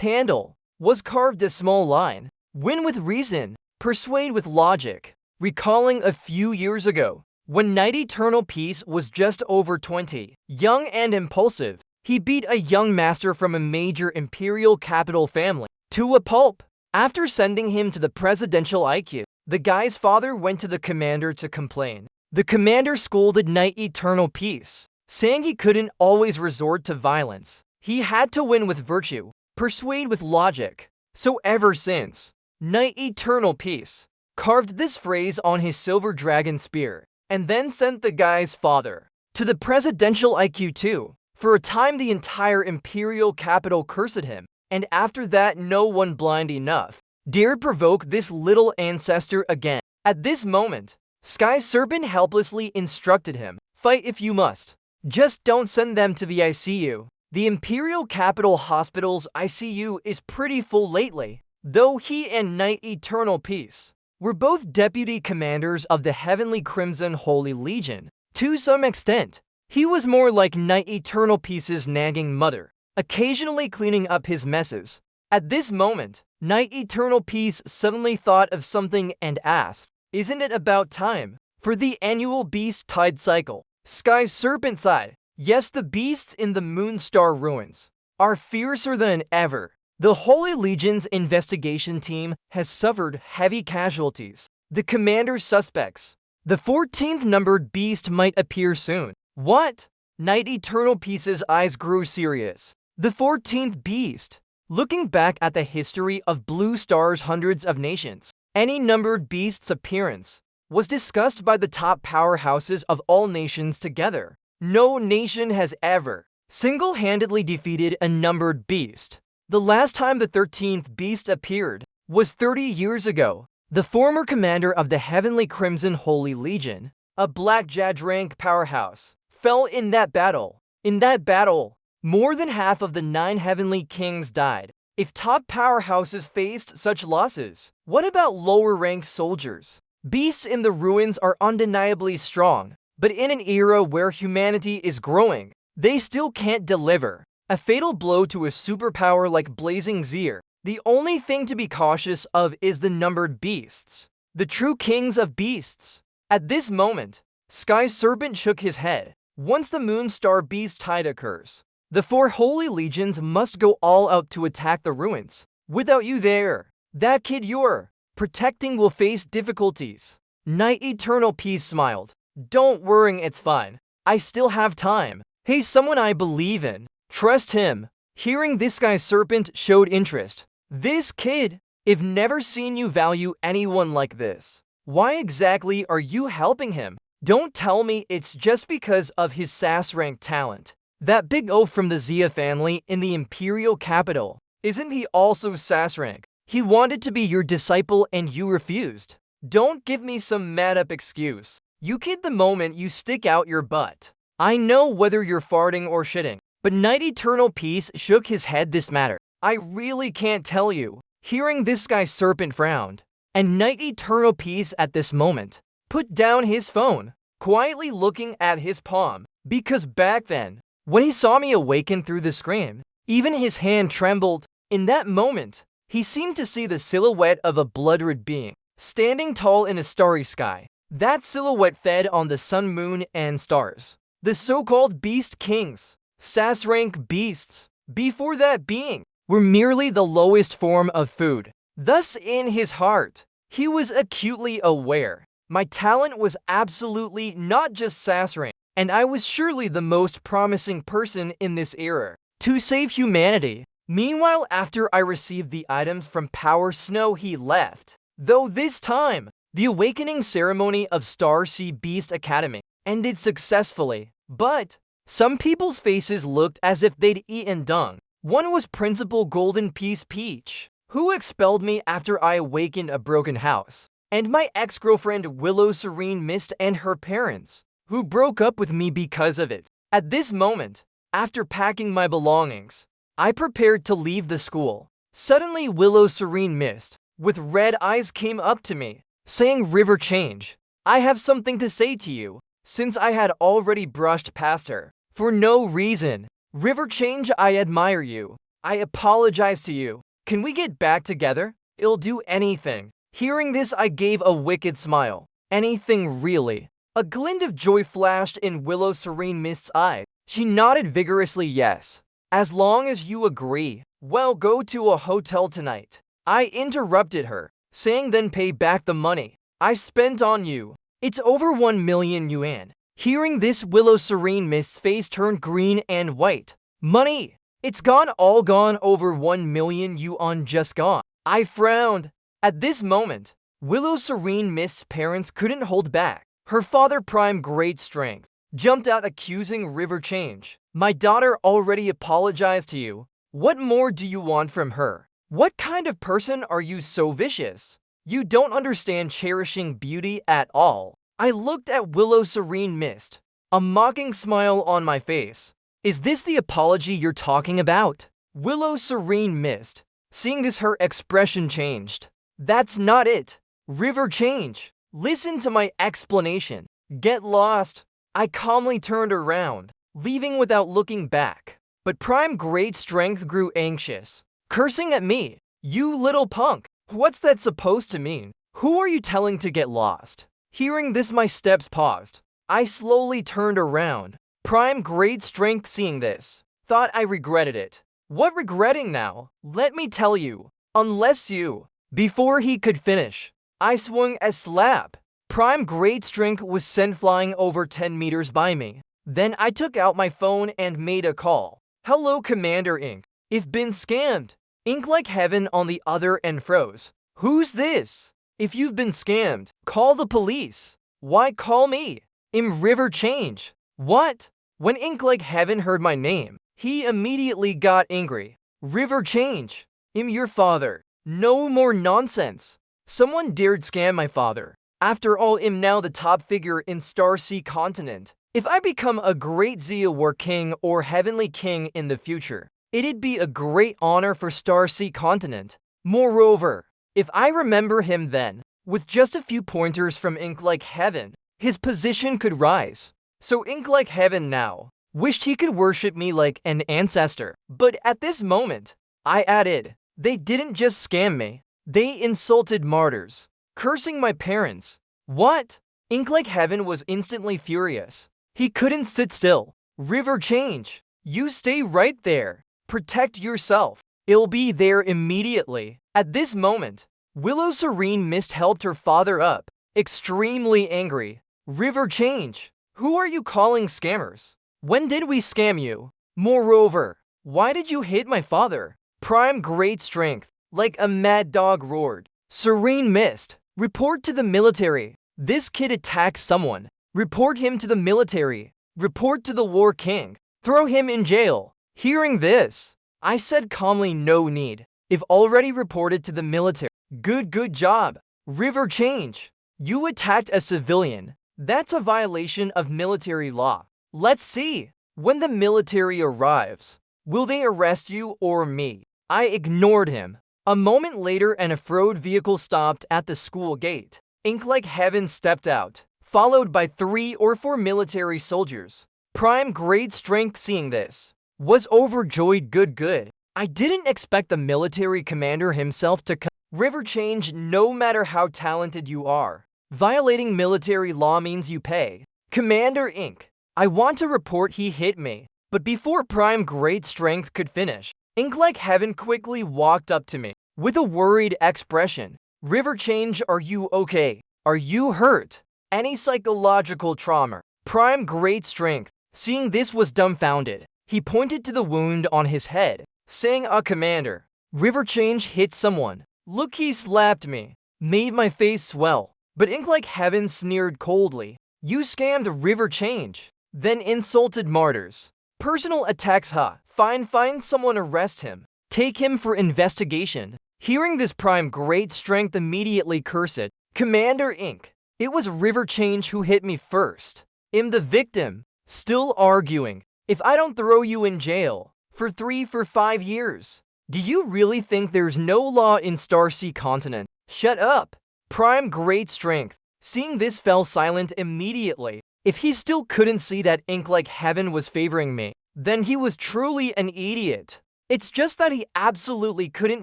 handle was carved a small line. Win with reason, persuade with logic. Recalling a few years ago, when Night Eternal Peace was just over 20, young and impulsive, he beat a young master from a major imperial capital family to a pulp. After sending him to the presidential IQ, the guy's father went to the commander to complain. The commander scolded Night Eternal Peace, saying he couldn't always resort to violence. He had to win with virtue, persuade with logic. So ever since, Night Eternal Peace carved this phrase on his silver dragon spear, and then sent the guy's father to the presidential IQ too. For a time, the entire imperial capital cursed him, and after that, no one blind enough dared provoke this little ancestor again. At this moment, Sky Serpent helplessly instructed him, "Fight if you must. Just don't send them to the ICU. The Imperial Capital Hospital's ICU is pretty full lately." Though he and Knight Eternal Peace were both deputy commanders of the Heavenly Crimson Holy Legion, to some extent, he was more like Knight Eternal Peace's nagging mother, occasionally cleaning up his messes. At this moment, Knight Eternal Peace suddenly thought of something and asked, "Isn't it about time for the annual Beast Tide cycle?" Sky Serpent sighed. "Yes, the beasts in the Moonstar ruins are fiercer than ever. The Holy Legion's investigation team has suffered heavy casualties. The commander suspects the 14th numbered beast might appear soon." "What?" Knight Eternal Peace's eyes grew serious. "The 14th beast?" Looking back at the history of Blue Star's hundreds of nations, any numbered beast's appearance was discussed by the top powerhouses of all nations together. No nation has ever single-handedly defeated a numbered beast. The last time the 13th beast appeared was 30 years ago. The former commander of the Heavenly Crimson Holy Legion, a Black Jadge rank powerhouse, fell in that battle. In that battle, more than half of the 9 Heavenly Kings died. If top powerhouses faced such losses, what about lower-ranked soldiers? Beasts in the ruins are undeniably strong, but in an era where humanity is growing, they still can't deliver a fatal blow to a superpower like Blazing Zir. The only thing to be cautious of is the numbered beasts, the true kings of beasts. At this moment, Sky Serpent shook his head. Once the Moonstar Beast Tide occurs, the 4 Holy Legions must go all out to attack the ruins. Without you there, that kid you're protecting will face difficulties. Knight Eternal Peace smiled. "Don't worry, it's fine. I still have time. He's someone I believe in. Trust him." Hearing this, Sky Serpent showed interest. "This kid, I've never seen you value anyone like this. Why exactly are you helping him? Don't tell me it's just because of his SAS rank talent. That big oaf from the Zia family in the Imperial Capital, isn't he also SAS rank? He wanted to be your disciple and you refused. Don't give me some mad-up excuse. You kid the moment you stick out your butt. I know whether you're farting or shitting." But Knight Eternal Peace shook his head. "This matter. I really can't tell you." Hearing this, Sky Serpent frowned, and Knight Eternal Peace at this moment put down his phone, quietly looking at his palm, because back then, when he saw me awaken through the screen, even his hand trembled. In that moment, he seemed to see the silhouette of a blood-red being, standing tall in a starry sky. That silhouette fed on the sun, moon, and stars. The so-called Beast Kings, SAS rank beasts, before that being, were merely the lowest form of food. Thus, in his heart, he was acutely aware my talent was absolutely not just SAS rank, and I was surely the most promising person in this era to save humanity. Meanwhile, after I received the items from Power Snow, he left. Though this time, the awakening ceremony of Star Sea Beast Academy ended successfully, but some people's faces looked as if they'd eaten dung. One was Principal Golden Piece Peach, who expelled me after I awakened a broken house, and my ex-girlfriend Willow Serene Mist and her parents, who broke up with me because of it. At this moment, after packing my belongings, I prepared to leave the school. Suddenly, Willow Serene Mist, with red eyes, came up to me, saying, "River Change, I have something to say to you." Since I had already brushed past her, for no reason. "River Change, I admire you. I apologize to you. Can we get back together? I'll do anything." Hearing this, I gave a wicked smile. "Anything, really?" A glint of joy flashed in Willow Serene Mist's eye. She nodded vigorously yes. "As long as you agree. Well, go to a hotel tonight." I interrupted her, saying, "Then pay back the money I spent on you. It's over 1 million yuan." Hearing this, Willow Serene Mist's face turned green and white. "Money? It's gone, all gone, over 1 million yuan just gone." I frowned. At this moment, Willow Serene Mist's parents couldn't hold back. Her father, Prime Great Strength, jumped out accusing River Change. My daughter already apologized to you. What more do you want from her? What kind of person are you so vicious? You don't understand cherishing beauty at all. I looked at Willow Serene Mist, a mocking smile on my face. Is this the apology you're talking about? Willow Serene Mist. Seeing this, her expression changed. That's not it. River Change. Listen to my explanation. Get lost. I calmly turned around, leaving without looking back. But Prime Great Strength grew anxious, cursing at me. You little punk. What's that supposed to mean? Who are you telling to get lost? Hearing this, my steps paused. I slowly turned around. Prime Great Strength, seeing this, thought I regretted it. What regretting now? Let me tell you. Unless you. Before he could finish, I swung a slap. Prime Great Strength was sent flying over 10 meters by me. Then I took out my phone and made a call. Hello, Commander Inc. If been scammed. Ink like heaven on the other end froze. Who's this? If you've been scammed, call the police. Why call me? River Change. What? When Ink like heaven heard my name, he immediately got angry. River Change. Your father. No more nonsense. Someone dared scam my father. After all, I'm now the top figure in Star Sea Continent. If I become a great Zia War King or Heavenly King in the future, it'd be a great honor for Star Sea Continent. Moreover, if I remember him then, with just a few pointers from Ink like heaven, his position could rise. So Ink like heaven now wished he could worship me like an ancestor. But at this moment, I added, they didn't just scam me, they insulted martyrs, cursing my parents. What? Ink like heaven was instantly furious. He couldn't sit still. River Change. You stay right there. Protect yourself. It'll be there immediately. At this moment, Willow Serene Mist helped her father up, extremely angry. River Change. Who are you calling scammers? When did we scam you? Moreover, why did you hit my father? Prime Great Strength, like a mad dog, roared. Serene Mist, report to the military. This kid attacked someone. Report him to the military. Report to the War King. Throw him in jail. Hearing this, I said calmly, no need. If already reported to the military. Good job. River Change. You attacked a civilian. That's a violation of military law. Let's see. When the military arrives, will they arrest you or me? I ignored him. A moment later, an off-road vehicle stopped at the school gate. Ink like heaven stepped out, followed by 3 or 4 military soldiers. Prime Great Strength, seeing this, was overjoyed. Good. I didn't expect the military commander himself to come. River Change, no matter how talented you are, violating military law means you pay. Commander Ink, I want to report he hit me. But before Prime Great Strength could finish, Ink like heaven quickly walked up to me with a worried expression. River Change, are you okay? Are you hurt? Any psychological trauma? Prime Great Strength, seeing this, was dumbfounded. He pointed to the wound on his head, saying, Commander, River Change hit someone. Look, he slapped me. Made my face swell. But Ink like heaven sneered coldly. You scammed River Change, then insulted martyrs. Personal attacks, huh? Fine, find someone, arrest him. Take him for investigation. Hearing this, Prime Great Strength immediately cursed. Commander Ink, it was River Change who hit me first. I'm the victim. Still arguing. If I don't throw you in jail for 5 years. Do you really think there's no law in Star Sea Continent? Shut up. Prime Great Strength, seeing this, fell silent immediately. If he still couldn't see that Ink like heaven was favoring me, then he was truly an idiot. It's just that he absolutely couldn't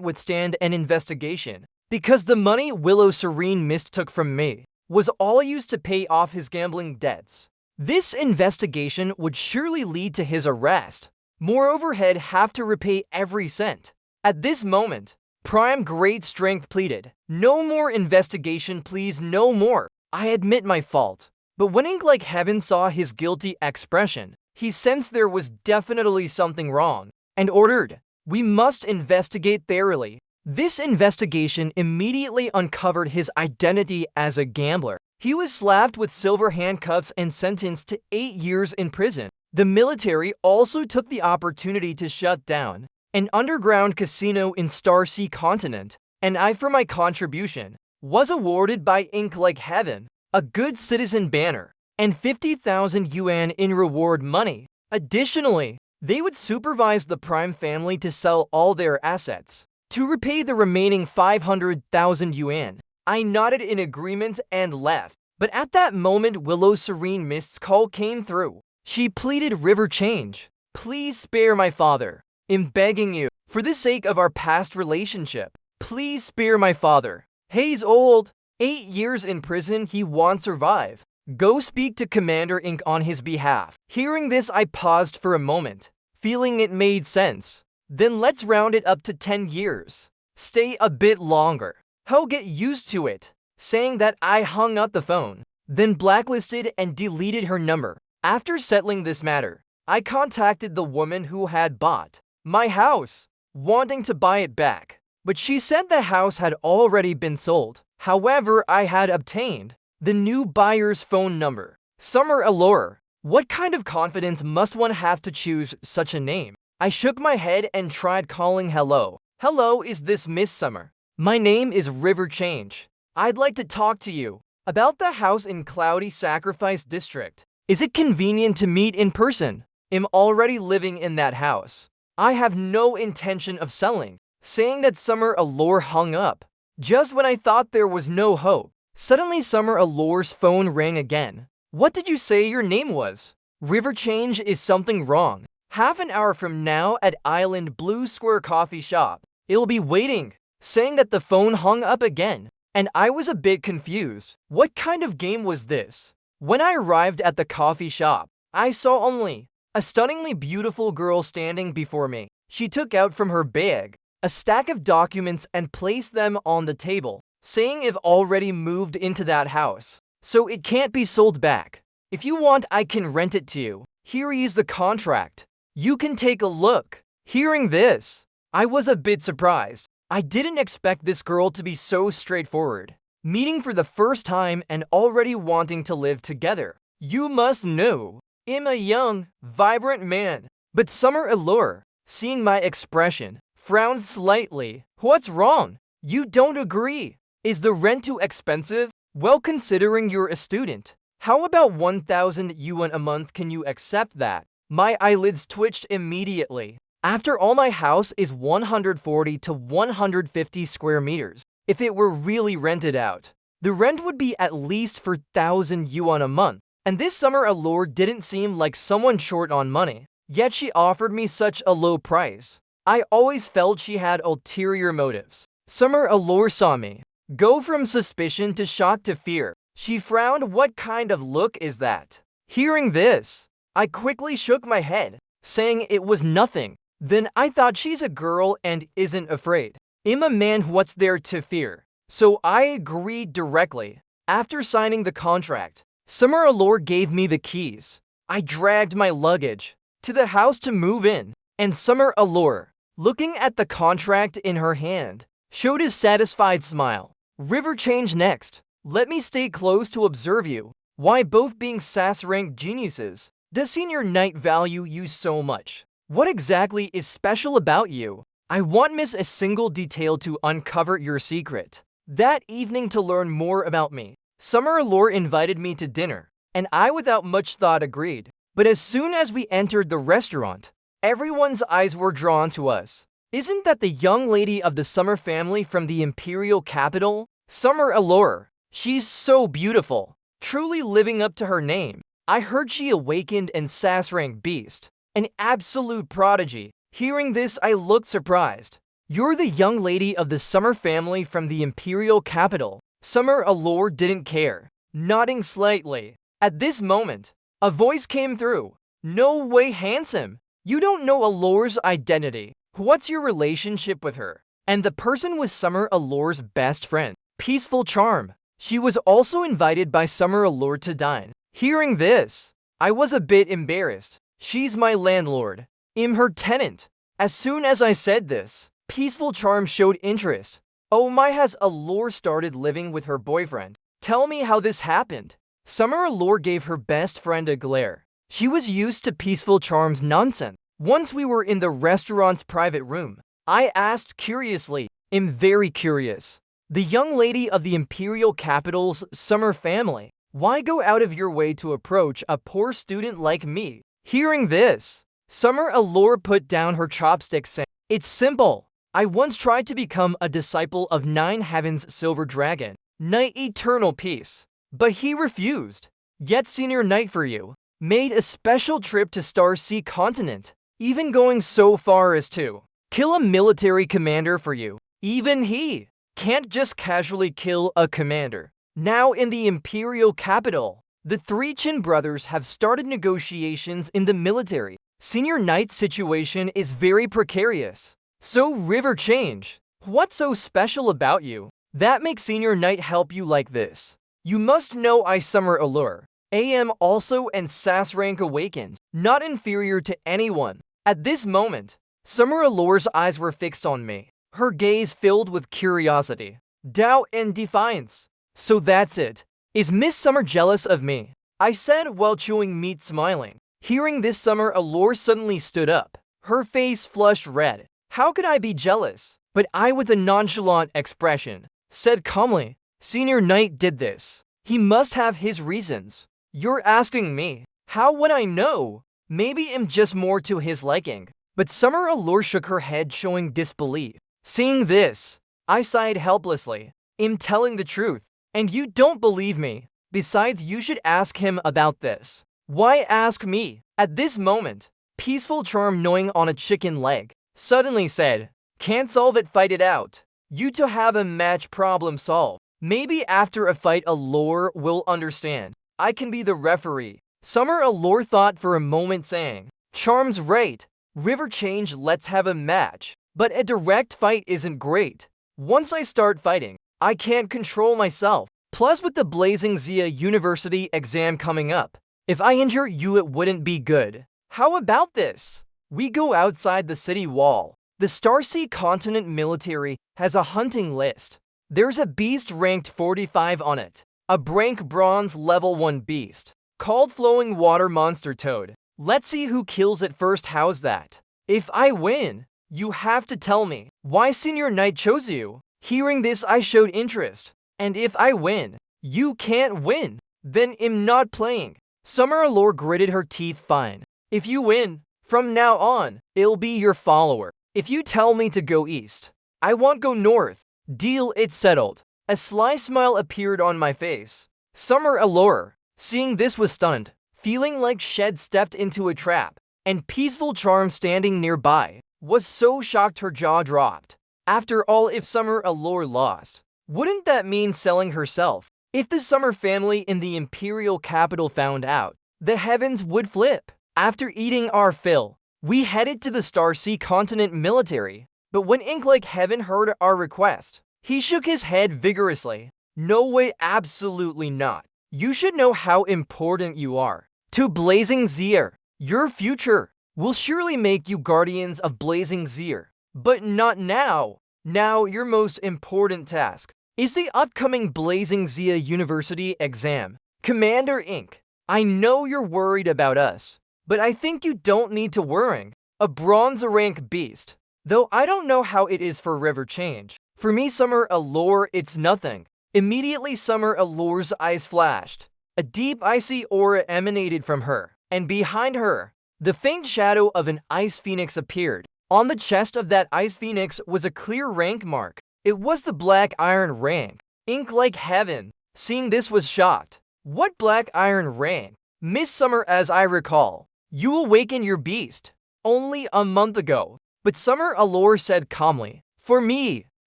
withstand an investigation, because the money Willow Serene Mist took from me was all used to pay off his gambling debts. This investigation would surely lead to his arrest. Moreover, he'd have to repay every cent. At this moment, Prime Great Strength pleaded, no more investigation, please, no more. I admit my fault. But when Ink like heaven saw his guilty expression, he sensed there was definitely something wrong, and ordered, we must investigate thoroughly. This investigation immediately uncovered his identity as a gambler. He was slapped with silver handcuffs and sentenced to 8 years in prison. The military also took the opportunity to shut down an underground casino in Star Sea Continent. And I, for my contribution, was awarded by Ink Like Heaven a Good Citizen banner and 50,000 yuan in reward money. Additionally, they would supervise the Prime family to sell all their assets to repay the remaining 500,000 yuan. I nodded in agreement and left. But at that moment, Willow Serene Mist's call came through. She pleaded, "River Change, please spare my father. I'm begging you, for the sake of our past relationship, please spare my father. He's old. 8 years in prison, he won't survive. Go speak to Commander Ink on his behalf." Hearing this, I paused for a moment, feeling it made sense. Then let's round it up to 10 years. Stay a bit longer. He'll get used to it. Saying that, I hung up the phone, then blacklisted and deleted her number. After settling this matter, I contacted the woman who had bought my house, wanting to buy it back. But she said the house had already been sold. However, I had obtained the new buyer's phone number. Summer Allure. What kind of confidence must one have to choose such a name? I shook my head and tried calling. Hello. Hello, is this Miss Summer? My name is River Change. I'd like to talk to you about the house in Cloudy Sacrifice District. Is it convenient to meet in person? I'm already living in that house. I have no intention of selling. Saying that, Summer Allure hung up. Just when I thought there was no hope, suddenly Summer Allure's phone rang again. What did you say your name was? River Change. Is something wrong? Half an hour from now at Island Blue Square Coffee Shop. It'll be waiting. Saying that, the phone hung up again, and I was a bit confused. What kind of game was this? When I arrived at the coffee shop, I saw only a stunningly beautiful girl standing before me. She took out from her bag a stack of documents and placed them on the table, saying I've already moved into that house, so it can't be sold back. If you want, I can rent it to you. Here is the contract. You can take a look. Hearing this, I was a bit surprised. I didn't expect this girl to be so straightforward. Meeting for the first time and already wanting to live together. You must know, I'm a young, vibrant man. But Summer Allure, seeing my expression, frowned slightly. What's wrong? You don't agree? Is the rent too expensive? Well, considering you're a student, how about 1,000 yuan a month? Can you accept that? My eyelids twitched immediately. After all, my house is 140 to 150 square meters. If it were really rented out, the rent would be at least 4,000 yuan a month. And this Summer Allure didn't seem like someone short on money. Yet she offered me such a low price. I always felt she had ulterior motives. Summer Allure saw me go from suspicion to shock to fear. She frowned. What kind of look is that? Hearing this, I quickly shook my head, saying it was nothing. Then I thought, she's a girl and isn't afraid. I'm a man, what's there to fear? So I agreed directly. After signing the contract, Summer Allure gave me the keys. I dragged my luggage to the house to move in, and Summer Allure, looking at the contract in her hand, showed a satisfied smile. River Change next. Let me stay close to observe you. Why, both being SAS rank geniuses, does Senior Knight value you so much? What exactly is special about you? I won't miss a single detail to uncover your secret. That evening, to learn more about me, Summer Allure invited me to dinner, and I without much thought agreed. But as soon as we entered the restaurant, everyone's eyes were drawn to us. Isn't that the young lady of the Summer family from the imperial capital? Summer Allure. She's so beautiful, truly living up to her name. I heard she awakened an SAS rank beast, an absolute prodigy. Hearing this, I looked surprised. You're the young lady of the Summer family from the imperial capital. Summer Allure didn't care, nodding slightly. At this moment, a voice came through. No way, handsome. You don't know Allure's identity. What's your relationship with her? And the person was Summer Allure's best friend, Peaceful Charm. She was also invited by Summer Allure to dine. Hearing this, I was a bit embarrassed. She's my landlord. I'm her tenant. As soon as I said this, Peaceful Charm showed interest. Oh my, has Allure started living with her boyfriend? Tell me how this happened. Summer Allure gave her best friend a glare. She was used to Peaceful Charm's nonsense. Once we were in the restaurant's private room, I asked curiously, "I'm very curious. The young lady of the imperial capital's summer family, why go out of your way to approach a poor student like me?" Hearing this, Summer Allure put down her chopsticks saying, "It's simple. I once tried to become a disciple of Nine Heaven's Silver Dragon, Knight Eternal Peace, but he refused. Yet Senior Knight for you made a special trip to Star Sea Continent, even going so far as to kill a military commander for you. Even he can't just casually kill a commander." Now in the imperial capital, the three Chin brothers have started negotiations in the military. Senior Knight's situation is very precarious. So River Change, what's so special about you that makes Senior Knight help you like this? You must know I Summer Allure am also and SAS rank awakened, not inferior to anyone. At this moment, Summer Allure's eyes were fixed on me, her gaze filled with curiosity, doubt, and defiance. "So that's it. Is Miss Summer jealous of me?" I said while chewing meat, smiling. Hearing this, Summer Allure suddenly stood up, her face flushed red. "How could I be jealous?" But I, with a nonchalant expression, said calmly, "Senior Knight did this. He must have his reasons." "You're asking me? How would I know? Maybe I'm just more to his liking." But Summer Allure shook her head, showing disbelief. Seeing this, I sighed helplessly. "I'm telling the truth, and you don't believe me. Besides, you should ask him about this." "Why ask me?" At this moment, Peaceful Charm, gnawing on a chicken leg, suddenly said, "Can't solve it, fight it out. You two have a match, problem solved. Maybe after a fight Allure will understand. I can be the referee." Summer Allure thought for a moment, saying, "Charm's right. River Change, let's have a match. But a direct fight isn't great. Once I start fighting, I can't control myself. Plus with the Blazing Zia University exam coming up, if I injure you it wouldn't be good. How about this? We go outside the city wall. The Star Sea Continent military has a hunting list. There's a beast ranked 45 on it. A rank bronze level 1 beast, called Flowing Water Monster Toad. Let's see who kills it first, how's that? If I win, you have to tell me why Senior Knight chose you." Hearing this, I showed interest. "And if I win, you can't win. Then I'm not playing." Summer Allure gritted her teeth. "Fine. If you win, from now on, I'll be your follower. If you tell me to go east, I won't go north. Deal, it's settled." A sly smile appeared on my face. Summer Allure, seeing this, was stunned, feeling like she'd stepped into a trap, and Peaceful Charm, standing nearby, was so shocked her jaw dropped. After all, if Summer Allure lost, wouldn't that mean selling herself? If the Summer family in the imperial capital found out, the heavens would flip. After eating our fill, we headed to the Star Sea Continent military. But when Ink Like Heaven heard our request, he shook his head vigorously. "No way, absolutely not. You should know how important you are to Blazing Zia. Your future will surely make you guardians of Blazing Zia. But not now. Now your most important task is the upcoming Blazing Zia University exam. Commander Ink, I know you're worried about us, but I think you don't need to worry. A bronze rank beast. Though I don't know how it is for River Change. For me, Summer Allure, it's nothing." Immediately, Summer Allure's eyes flashed. A deep icy aura emanated from her, and behind her, the faint shadow of an ice phoenix appeared. On the chest of that ice phoenix was a clear rank mark. It was the Black Iron rank. Ink Like Heaven, seeing this, was shocked. "What Black Iron rank? Miss Summer, as I recall, you awakened your beast only a month ago." But Summer Allure said calmly, "For me,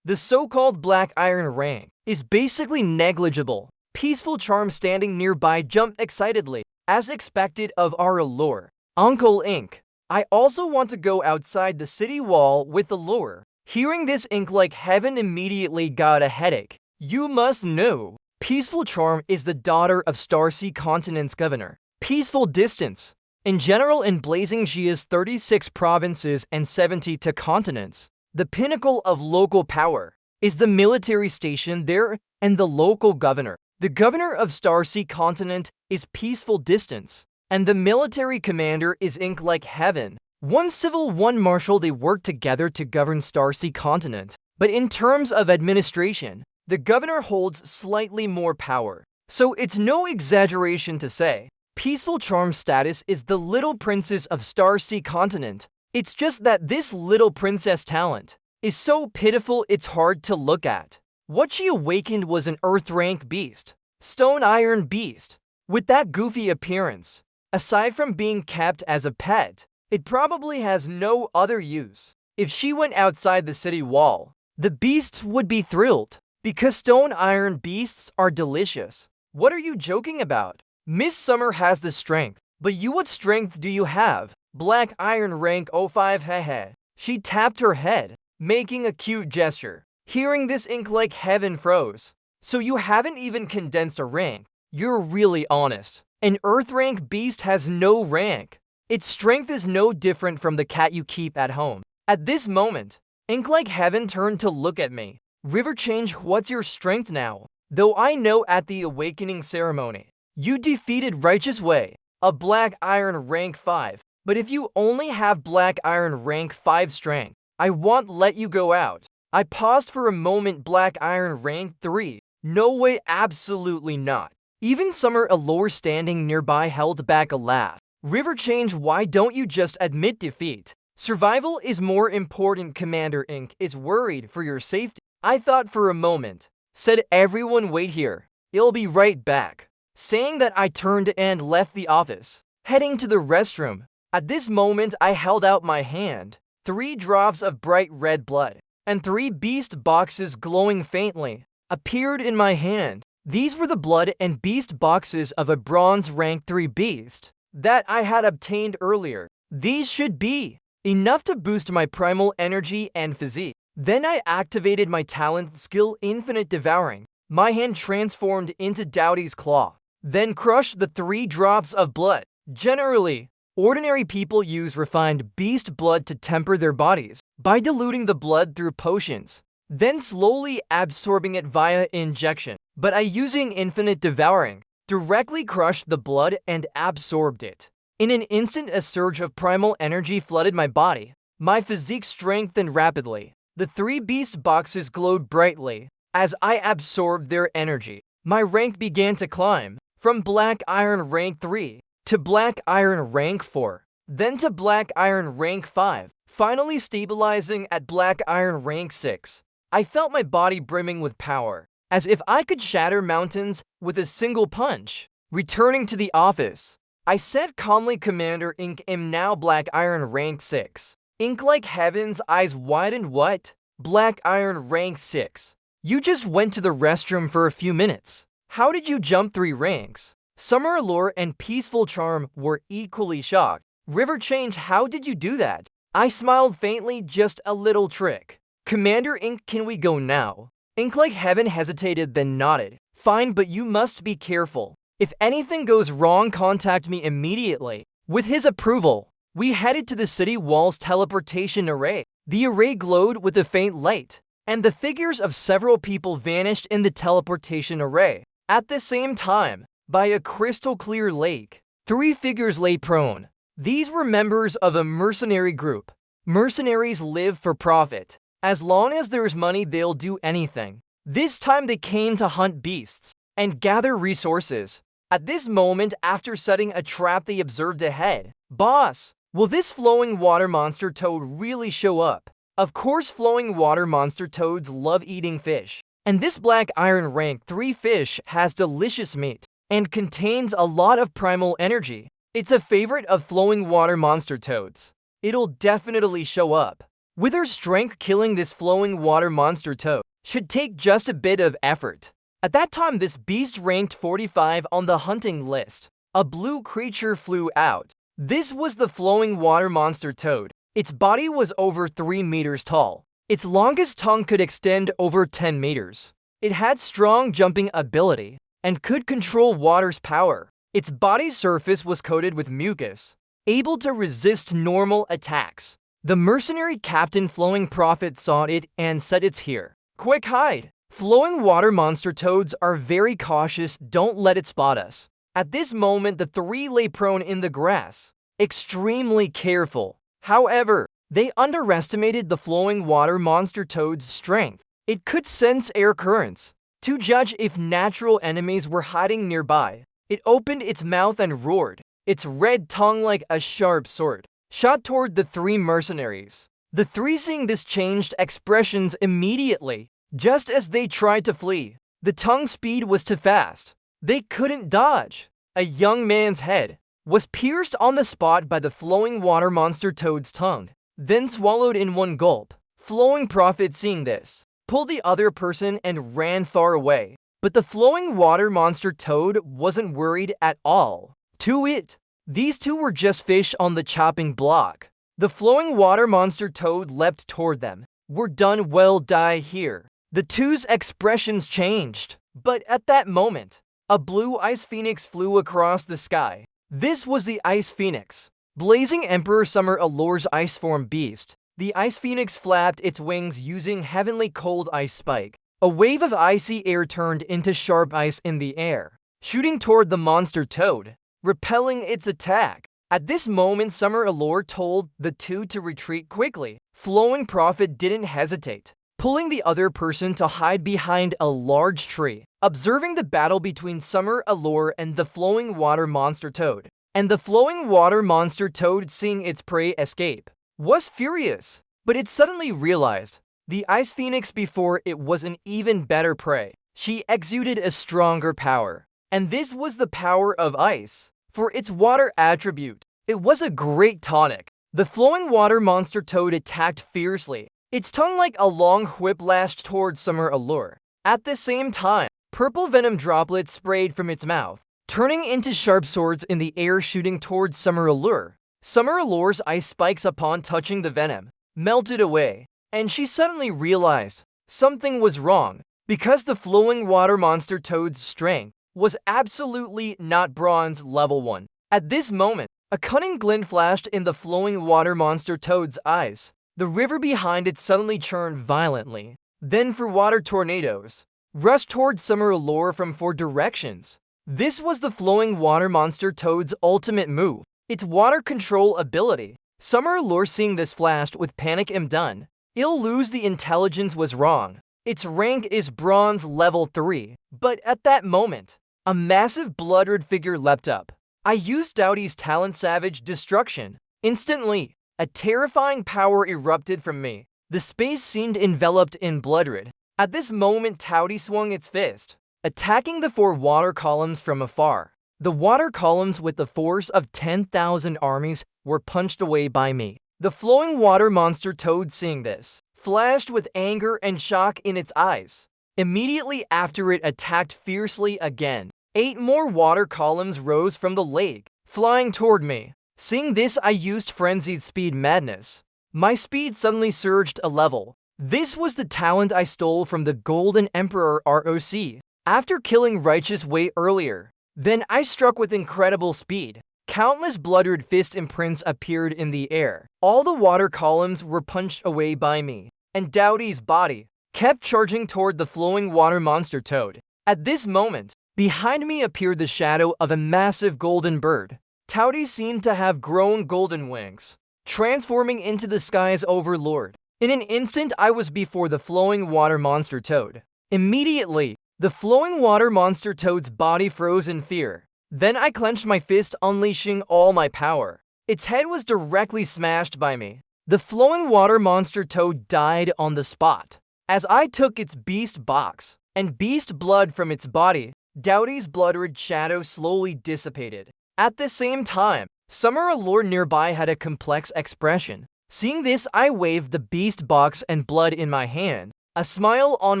the so-called Black Iron rank is basically negligible." Peaceful Charm, standing nearby, jumped excitedly. As expected of our Allure, "Uncle Ink, I also want to go outside the city wall with Allure." Hearing this, Ink Like Heaven immediately got a headache. "You must know, Peaceful Charm is the daughter of Star Sea Continent's governor. Peaceful Distance. In general, in Blazing Zia's 36 provinces and 72 continents, the pinnacle of local power, is the military station there and the local governor. The governor of Star Sea Continent is Peaceful Distance, and the military commander is ink like heaven. One civil, one martial, they work together to govern Star Sea Continent. But in terms of administration, the governor holds slightly more power. So it's no exaggeration to say, Peaceful Charm's status is the little princess of Star Sea Continent. It's just that this little princess talent is so pitiful it's hard to look at. What she awakened was an Earth rank beast, Stone Iron Beast, with that goofy appearance. Aside from being kept as a pet, it probably has no other use. If she went outside the city wall, the beasts would be thrilled, because Stone Iron Beasts are delicious. What are you joking about? Miss Summer has the strength, but you, what strength do you have? Black Iron rank 05 hehe. She tapped her head, making a cute gesture. Hearing this, ink like heaven froze. So you haven't even condensed a rank. You're really honest. An Earth rank beast has no rank. Its strength is no different from the cat you keep at home. At this moment, ink like heaven turned to look at me. River Change, what's your strength now? Though I know at the awakening ceremony, you defeated Righteous Way, a Black Iron rank 5. But if you only have Black Iron rank 5 strength, I won't let you go out. I paused for a moment. Black Iron rank 3. No way, absolutely not. Even Summer Allure standing nearby held back a laugh. River Change, why don't you just admit defeat? Survival is more important. Commander Ink is worried for your safety. I thought for a moment. Said everyone wait here. I'll be right back. Saying that, I turned and left the office, heading to the restroom. At this moment I held out my hand. 3 drops of bright red blood and 3 beast boxes glowing faintly appeared in my hand. These were the blood and beast boxes of a bronze rank 3 beast that I had obtained earlier. These should be enough to boost my primal energy and physique. Then I activated my talent skill Infinite Devouring. My hand transformed into Doughty's claw, then crushed the 3 drops of blood. Generally, ordinary people use refined beast blood to temper their bodies by diluting the blood through potions, then slowly absorbing it via injection. But I, using Infinite Devouring, directly crushed the blood and absorbed it. In an instant, a surge of primal energy flooded my body. My physique strengthened rapidly. The 3 beast boxes glowed brightly as I absorbed their energy. My rank began to climb from Black Iron rank 3 to Black Iron rank 4, then to Black Iron rank 5, finally stabilizing at Black Iron rank 6. I felt my body brimming with power, as if I could shatter mountains with a single punch. Returning to the office, I said calmly, Commander Ink, am now Black Iron rank 6. Ink like heaven's eyes widened. What? Black Iron rank 6? You just went to the restroom for a few minutes. How did you jump 3 ranks? Summer Allure and Peaceful Charm were equally shocked. River Change, how did you do that? I smiled faintly, just a little trick. Commander Ink, can we go now? Ink like heaven hesitated, then nodded. Fine, but you must be careful. If anything goes wrong, contact me immediately. With his approval, we headed to the city wall's teleportation array. The array glowed with a faint light, and the figures of several people vanished in the teleportation array. At the same time, by a crystal clear lake, 3 figures lay prone. These were members of a mercenary group. Mercenaries live for profit. As long as there's money, they'll do anything. This time they came to hunt beasts and gather resources. At this moment, after setting a trap, they observed ahead. Boss, will this flowing water monster toad really show up? Of course, flowing water monster toads love eating fish. And this Black Iron rank 3 fish has delicious meat and contains a lot of primal energy. It's a favorite of flowing water monster toads. It'll definitely show up. With her strength, killing this flowing water monster toad should take just a bit of effort. At that time, this beast ranked 45 on the hunting list. A blue creature flew out. This was the flowing water monster toad. Its body was over 3 meters tall. Its longest tongue could extend over 10 meters. It had strong jumping ability and could control water's power. Its body's surface was coated with mucus, able to resist normal attacks. The mercenary captain Flowing Prophet saw it and said it's here. Quick hide! Flowing water monster toads are very cautious, don't let it spot us. At this moment, the three lay prone in the grass, extremely careful. However, they underestimated the flowing water monster toad's strength. It could sense air currents. To judge if natural enemies were hiding nearby, it opened its mouth and roared, its red tongue like a sharp sword, shot toward the three mercenaries. The three, seeing this, changed expressions immediately. Just as they tried to flee, the tongue's speed was too fast. They couldn't dodge. A young man's head was pierced on the spot by the flowing water monster toad's tongue, then swallowed in one gulp. Flowing Prophet, seeing this, pulled the other person and ran far away. But the flowing water monster toad wasn't worried at all. To it, these two were just fish on the chopping block. The flowing water monster toad leapt toward them. We're done, well, die here. The two's expressions changed, but at that moment, a blue ice phoenix flew across the sky. This was the ice phoenix, Blazing Emperor Summer Allure's ice form beast. The ice phoenix flapped its wings using heavenly cold ice spike. A wave of icy air turned into sharp ice in the air, shooting toward the monster toad, repelling its attack. At this moment, Summer Allure told the two to retreat quickly. Flowing Prophet didn't hesitate, pulling the other person to hide behind a large tree. Observing the battle between Summer Allure and the flowing water monster toad, and the flowing water monster toad, seeing its prey escape, was furious. But it suddenly realized the ice phoenix before it was an even better prey. She exuded a stronger power, and this was the power of ice. For its water attribute, it was a great tonic. The flowing water monster toad attacked fiercely, its tongue like a long whip lashed towards Summer Allure. At the same time, purple venom droplets sprayed from its mouth, turning into sharp swords in the air, shooting towards Summer Allure. Summer Allure's ice spikes, upon touching the venom, melted away, and she suddenly realized something was wrong, because the flowing water monster toad's strength was absolutely not bronze level 1. At this moment, a cunning glint flashed in the flowing water monster toad's eyes. The river behind it suddenly churned violently. Then, for water tornadoes, rushed toward Summer Allure from 4 directions. This was the flowing water monster toad's ultimate move, its water control ability. Summer Allure, seeing this, flashed with panic. "I'm done. I'll lose." The intelligence was wrong. Its rank is bronze level 3. But at that moment, a massive blood-red figure leapt up. I used Doughty's talent, Savage Destruction. Instantly, a terrifying power erupted from me. The space seemed enveloped in blood-red. At this moment, Doughty swung its fist, attacking the 4 water columns from afar. The water columns, with the force of 10,000 armies, were punched away by me. The flowing water monster toad, seeing this, flashed with anger and shock in its eyes. Immediately after, it attacked fiercely again. 8 more water columns rose from the lake, flying toward me. Seeing this, I used Frenzied Speed Madness. My speed suddenly surged a level. This was the talent I stole from the Golden Emperor ROC, after killing Righteous way earlier. Then I struck with incredible speed. Countless blood-red fist imprints appeared in the air. All the water columns were punched away by me, and Doughty's body kept charging toward the flowing water monster toad. At this moment, behind me appeared the shadow of a massive golden bird. Doughty seemed to have grown golden wings, transforming into the sky's overlord. In an instant, I was before the flowing water monster toad. Immediately, the flowing water monster toad's body froze in fear. Then I clenched my fist, unleashing all my power. Its head was directly smashed by me. The flowing water monster toad died on the spot. As I took its beast box and beast blood from its body, Doughty's blood-red shadow slowly dissipated. At the same time, Summer Allure nearby had a complex expression. Seeing this, I waved the beast box and blood in my hand, a smile on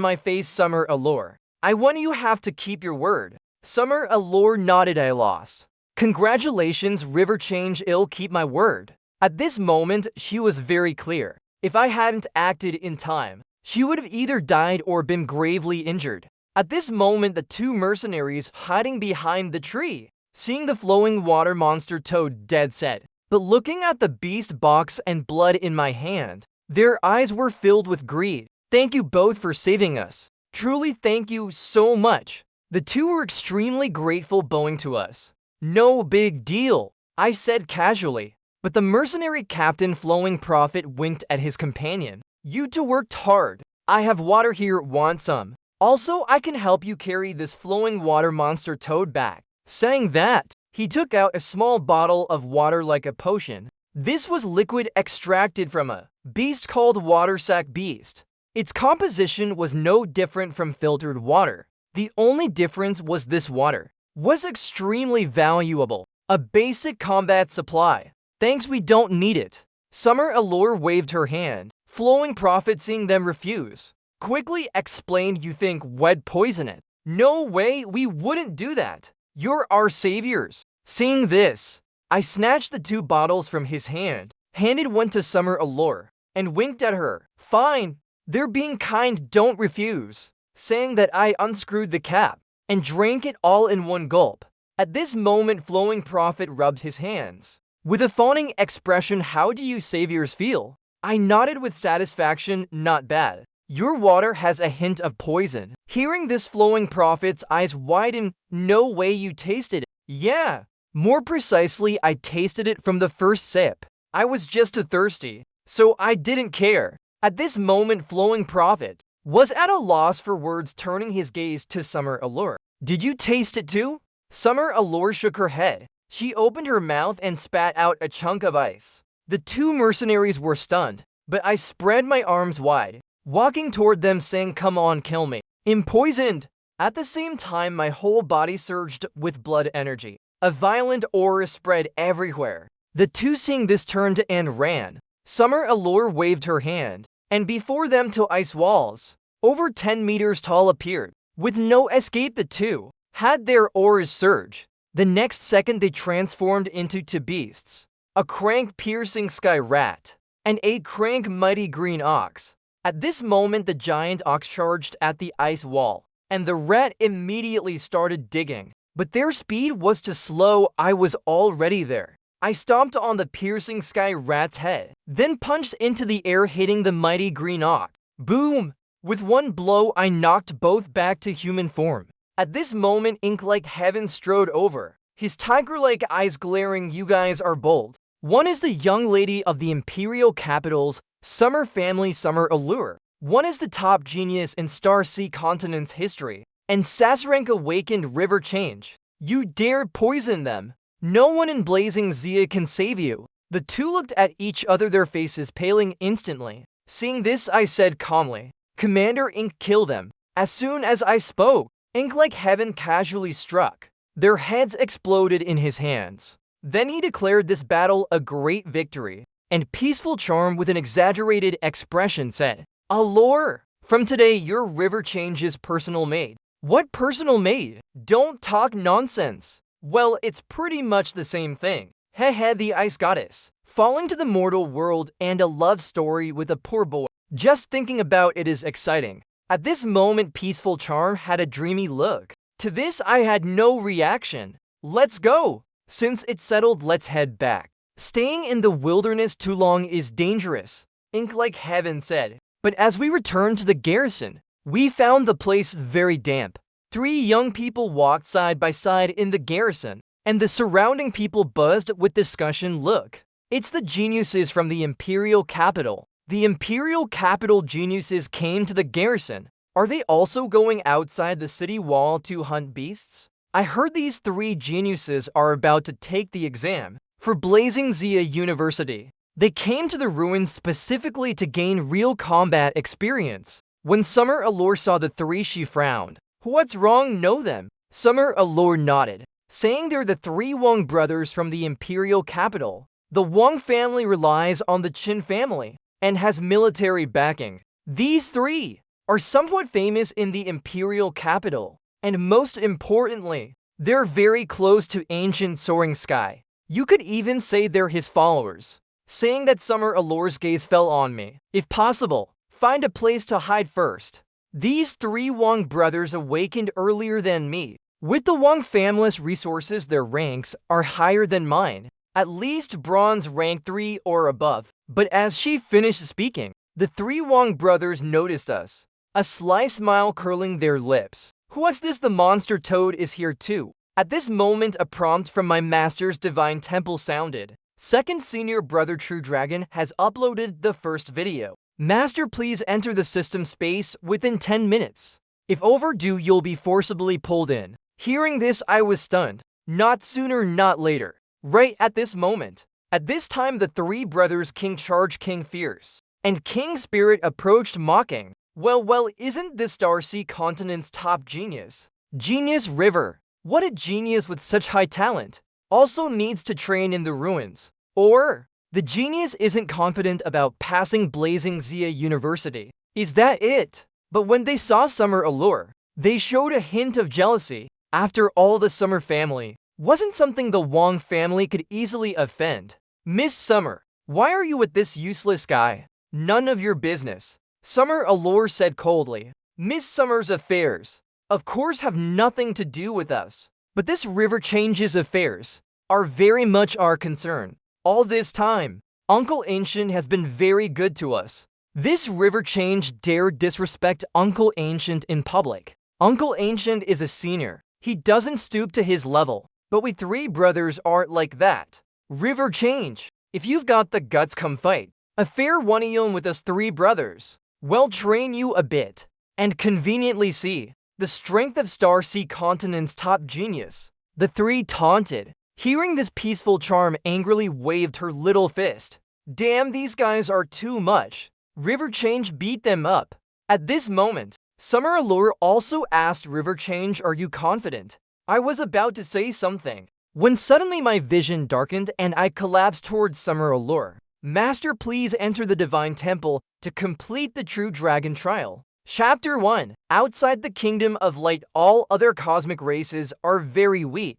my face. "Summer Allure, I won. You have to keep your word." Summer Allure nodded. "I lost. Congratulations, River Change. I'll keep my word." At this moment, she was very clear. If I hadn't acted in time, she would have either died or been gravely injured. At this moment, the 2 mercenaries hiding behind the tree, seeing the flowing water monster toad dead, said, but looking at the beast box and blood in my hand, their eyes were filled with greed. Thank you both for saving us. Truly thank you so much. The two were extremely grateful, bowing to us. No big deal, I said casually. But the mercenary captain Flowing Prophet winked at his companion. You two worked hard. I have water here, want some? Also, I can help you carry this flowing water monster toad back. Saying that, he took out a small bottle of water like a potion. This was liquid extracted from a beast called Water Sack Beast. Its composition was no different from filtered water. The only difference was this water was extremely valuable. A basic combat supply. Thanks, we don't need it. Summer Allure waved her hand. Flowing Prophet, seeing them refuse, quickly explained, you think we'd poison it? No way, we wouldn't do that. You're our saviors. Seeing this, I snatched the two bottles from his hand, handed one to Summer Allure, and winked at her. Fine, they're being kind, don't refuse. Saying that, I unscrewed the cap and drank it all in one gulp. At this moment, Flowing Prophet rubbed his hands. With a fawning expression, how do you saviors feel? I nodded with satisfaction, not bad. Your water has a hint of poison. Hearing this, Flowing Prophet's eyes widened. No way you tasted it. Yeah. More precisely, I tasted it from the first sip. I was just too thirsty, so I didn't care. At this moment, Flowing Prophet was at a loss for words, turning his gaze to Summer Allure. Did you taste it too? Summer Allure shook her head. She opened her mouth and spat out a chunk of ice. The two mercenaries were stunned, but I spread my arms wide, walking toward them saying, come on, kill me. I'm poisoned. At the same time, my whole body surged with blood energy. A violent aura spread everywhere. The two, seeing this, turned and ran. Summer Allure waved her hand, and before them, two ice walls, over 10 meters tall, appeared. With no escape, the two had their auras surge. The next second, they transformed into two beasts. A crank-piercing sky rat, and a crank-mighty green ox. At this moment, the giant ox charged at the ice wall, and the rat immediately started digging. But their speed was too slow. I was already there. I stomped on the piercing sky rat's head, then punched into the air, hitting the mighty green ox. Boom! With one blow, I knocked both back to human form. At this moment, Ink like Heaven strode over, his tiger-like eyes glaring. You guys are bold. One is the young lady of the Imperial Capital's Summer family, Summer Allure. One is the top genius in Star Sea Continent's history, and Sasrank Awakened River Change. You dared poison them. No one in Blazing Zia can save you. The two looked at each other, their faces paling instantly. Seeing this, I said calmly, Commander Ink, kill them. As soon as I spoke, Ink like Heaven casually struck. Their heads exploded in his hands. Then he declared this battle a great victory, and Peaceful Charm with an exaggerated expression said, Allure, from today your river changes personal maid. What personal maid? Don't talk nonsense. Well, it's pretty much the same thing. Heh, the ice goddess, falling to the mortal world, and a love story with a poor boy. Just thinking about it is exciting. At this moment, Peaceful Charm had a dreamy look. To this, I had no reaction. Let's go. Since it's settled, let's head back. Staying in the wilderness too long is dangerous, Ink like Heaven said. But as we returned to the garrison, we found the place very damp. 3 young people walked side by side in the garrison, and the surrounding people buzzed with discussion. Look, it's the geniuses from the Imperial Capital. The Imperial Capital geniuses came to the garrison. Are they also going outside the city wall to hunt beasts? I heard these 3 geniuses are about to take the exam for Blazing Zia University. They came to the ruins specifically to gain real combat experience. When Summer Allure saw the 3, she frowned. What's wrong? Know them? Summer Allure nodded, saying they're the 3 Wong brothers from the Imperial Capital. The Wong family relies on the Qin family and has military backing. These 3 are somewhat famous in the Imperial Capital, and most importantly, they're very close to ancient Soaring Sky. You could even say they're his followers. Saying that, Summer Allure's gaze fell on me. If possible, find a place to hide first. These 3 Wong brothers awakened earlier than me. With the Wong family's resources, their ranks are higher than mine. At least bronze rank 3 or above. But as she finished speaking, the three Wong brothers noticed us. A sly smile curling their lips. What's this? The monster toad is here too. At this moment, a prompt from my master's divine temple sounded. Second senior brother True Dragon has uploaded the first video. Master, please enter the system space within 10 minutes. If overdue, you'll be forcibly pulled in. Hearing this, I was stunned. Not sooner, not later. Right at this moment. At this time, the three brothers King Charge, King Fierce, and King Spirit approached mocking. Well, isn't this Starseed continent's top genius? Genius River. What a genius with such high talent. Also needs to train in the ruins. Or, the genius isn't confident about passing Blazing Zia University. Is that it? But when they saw Summer Allure, they showed a hint of jealousy. After all, the Summer family wasn't something the Wong family could easily offend. Miss Summer, why are you with this useless guy? None of your business. Summer Allure said coldly. Miss Summer's affairs, of course, have nothing to do with us. But this River Change's affairs are very much our concern. All this time, Uncle Ancient has been very good to us. This River Change dared disrespect Uncle Ancient in public. Uncle Ancient is a senior. He doesn't stoop to his level. But we three brothers aren't like that. River Change, if you've got the guts, come fight. A fair one-on-one with us three brothers. We'll train you a bit. And conveniently see the strength of Starseed Continent's top genius. The three taunted. Hearing this peaceful charm angrily waved her little fist. Damn, these guys are too much. River Change beat them up. At this moment, Summer Allure also asked River Change, are you confident? I was about to say something, when suddenly my vision darkened and I collapsed towards Summer Allure. Master, please enter the Divine Temple to complete the True Dragon trial. Chapter 1. Outside the Kingdom of Light, all other cosmic races are very weak.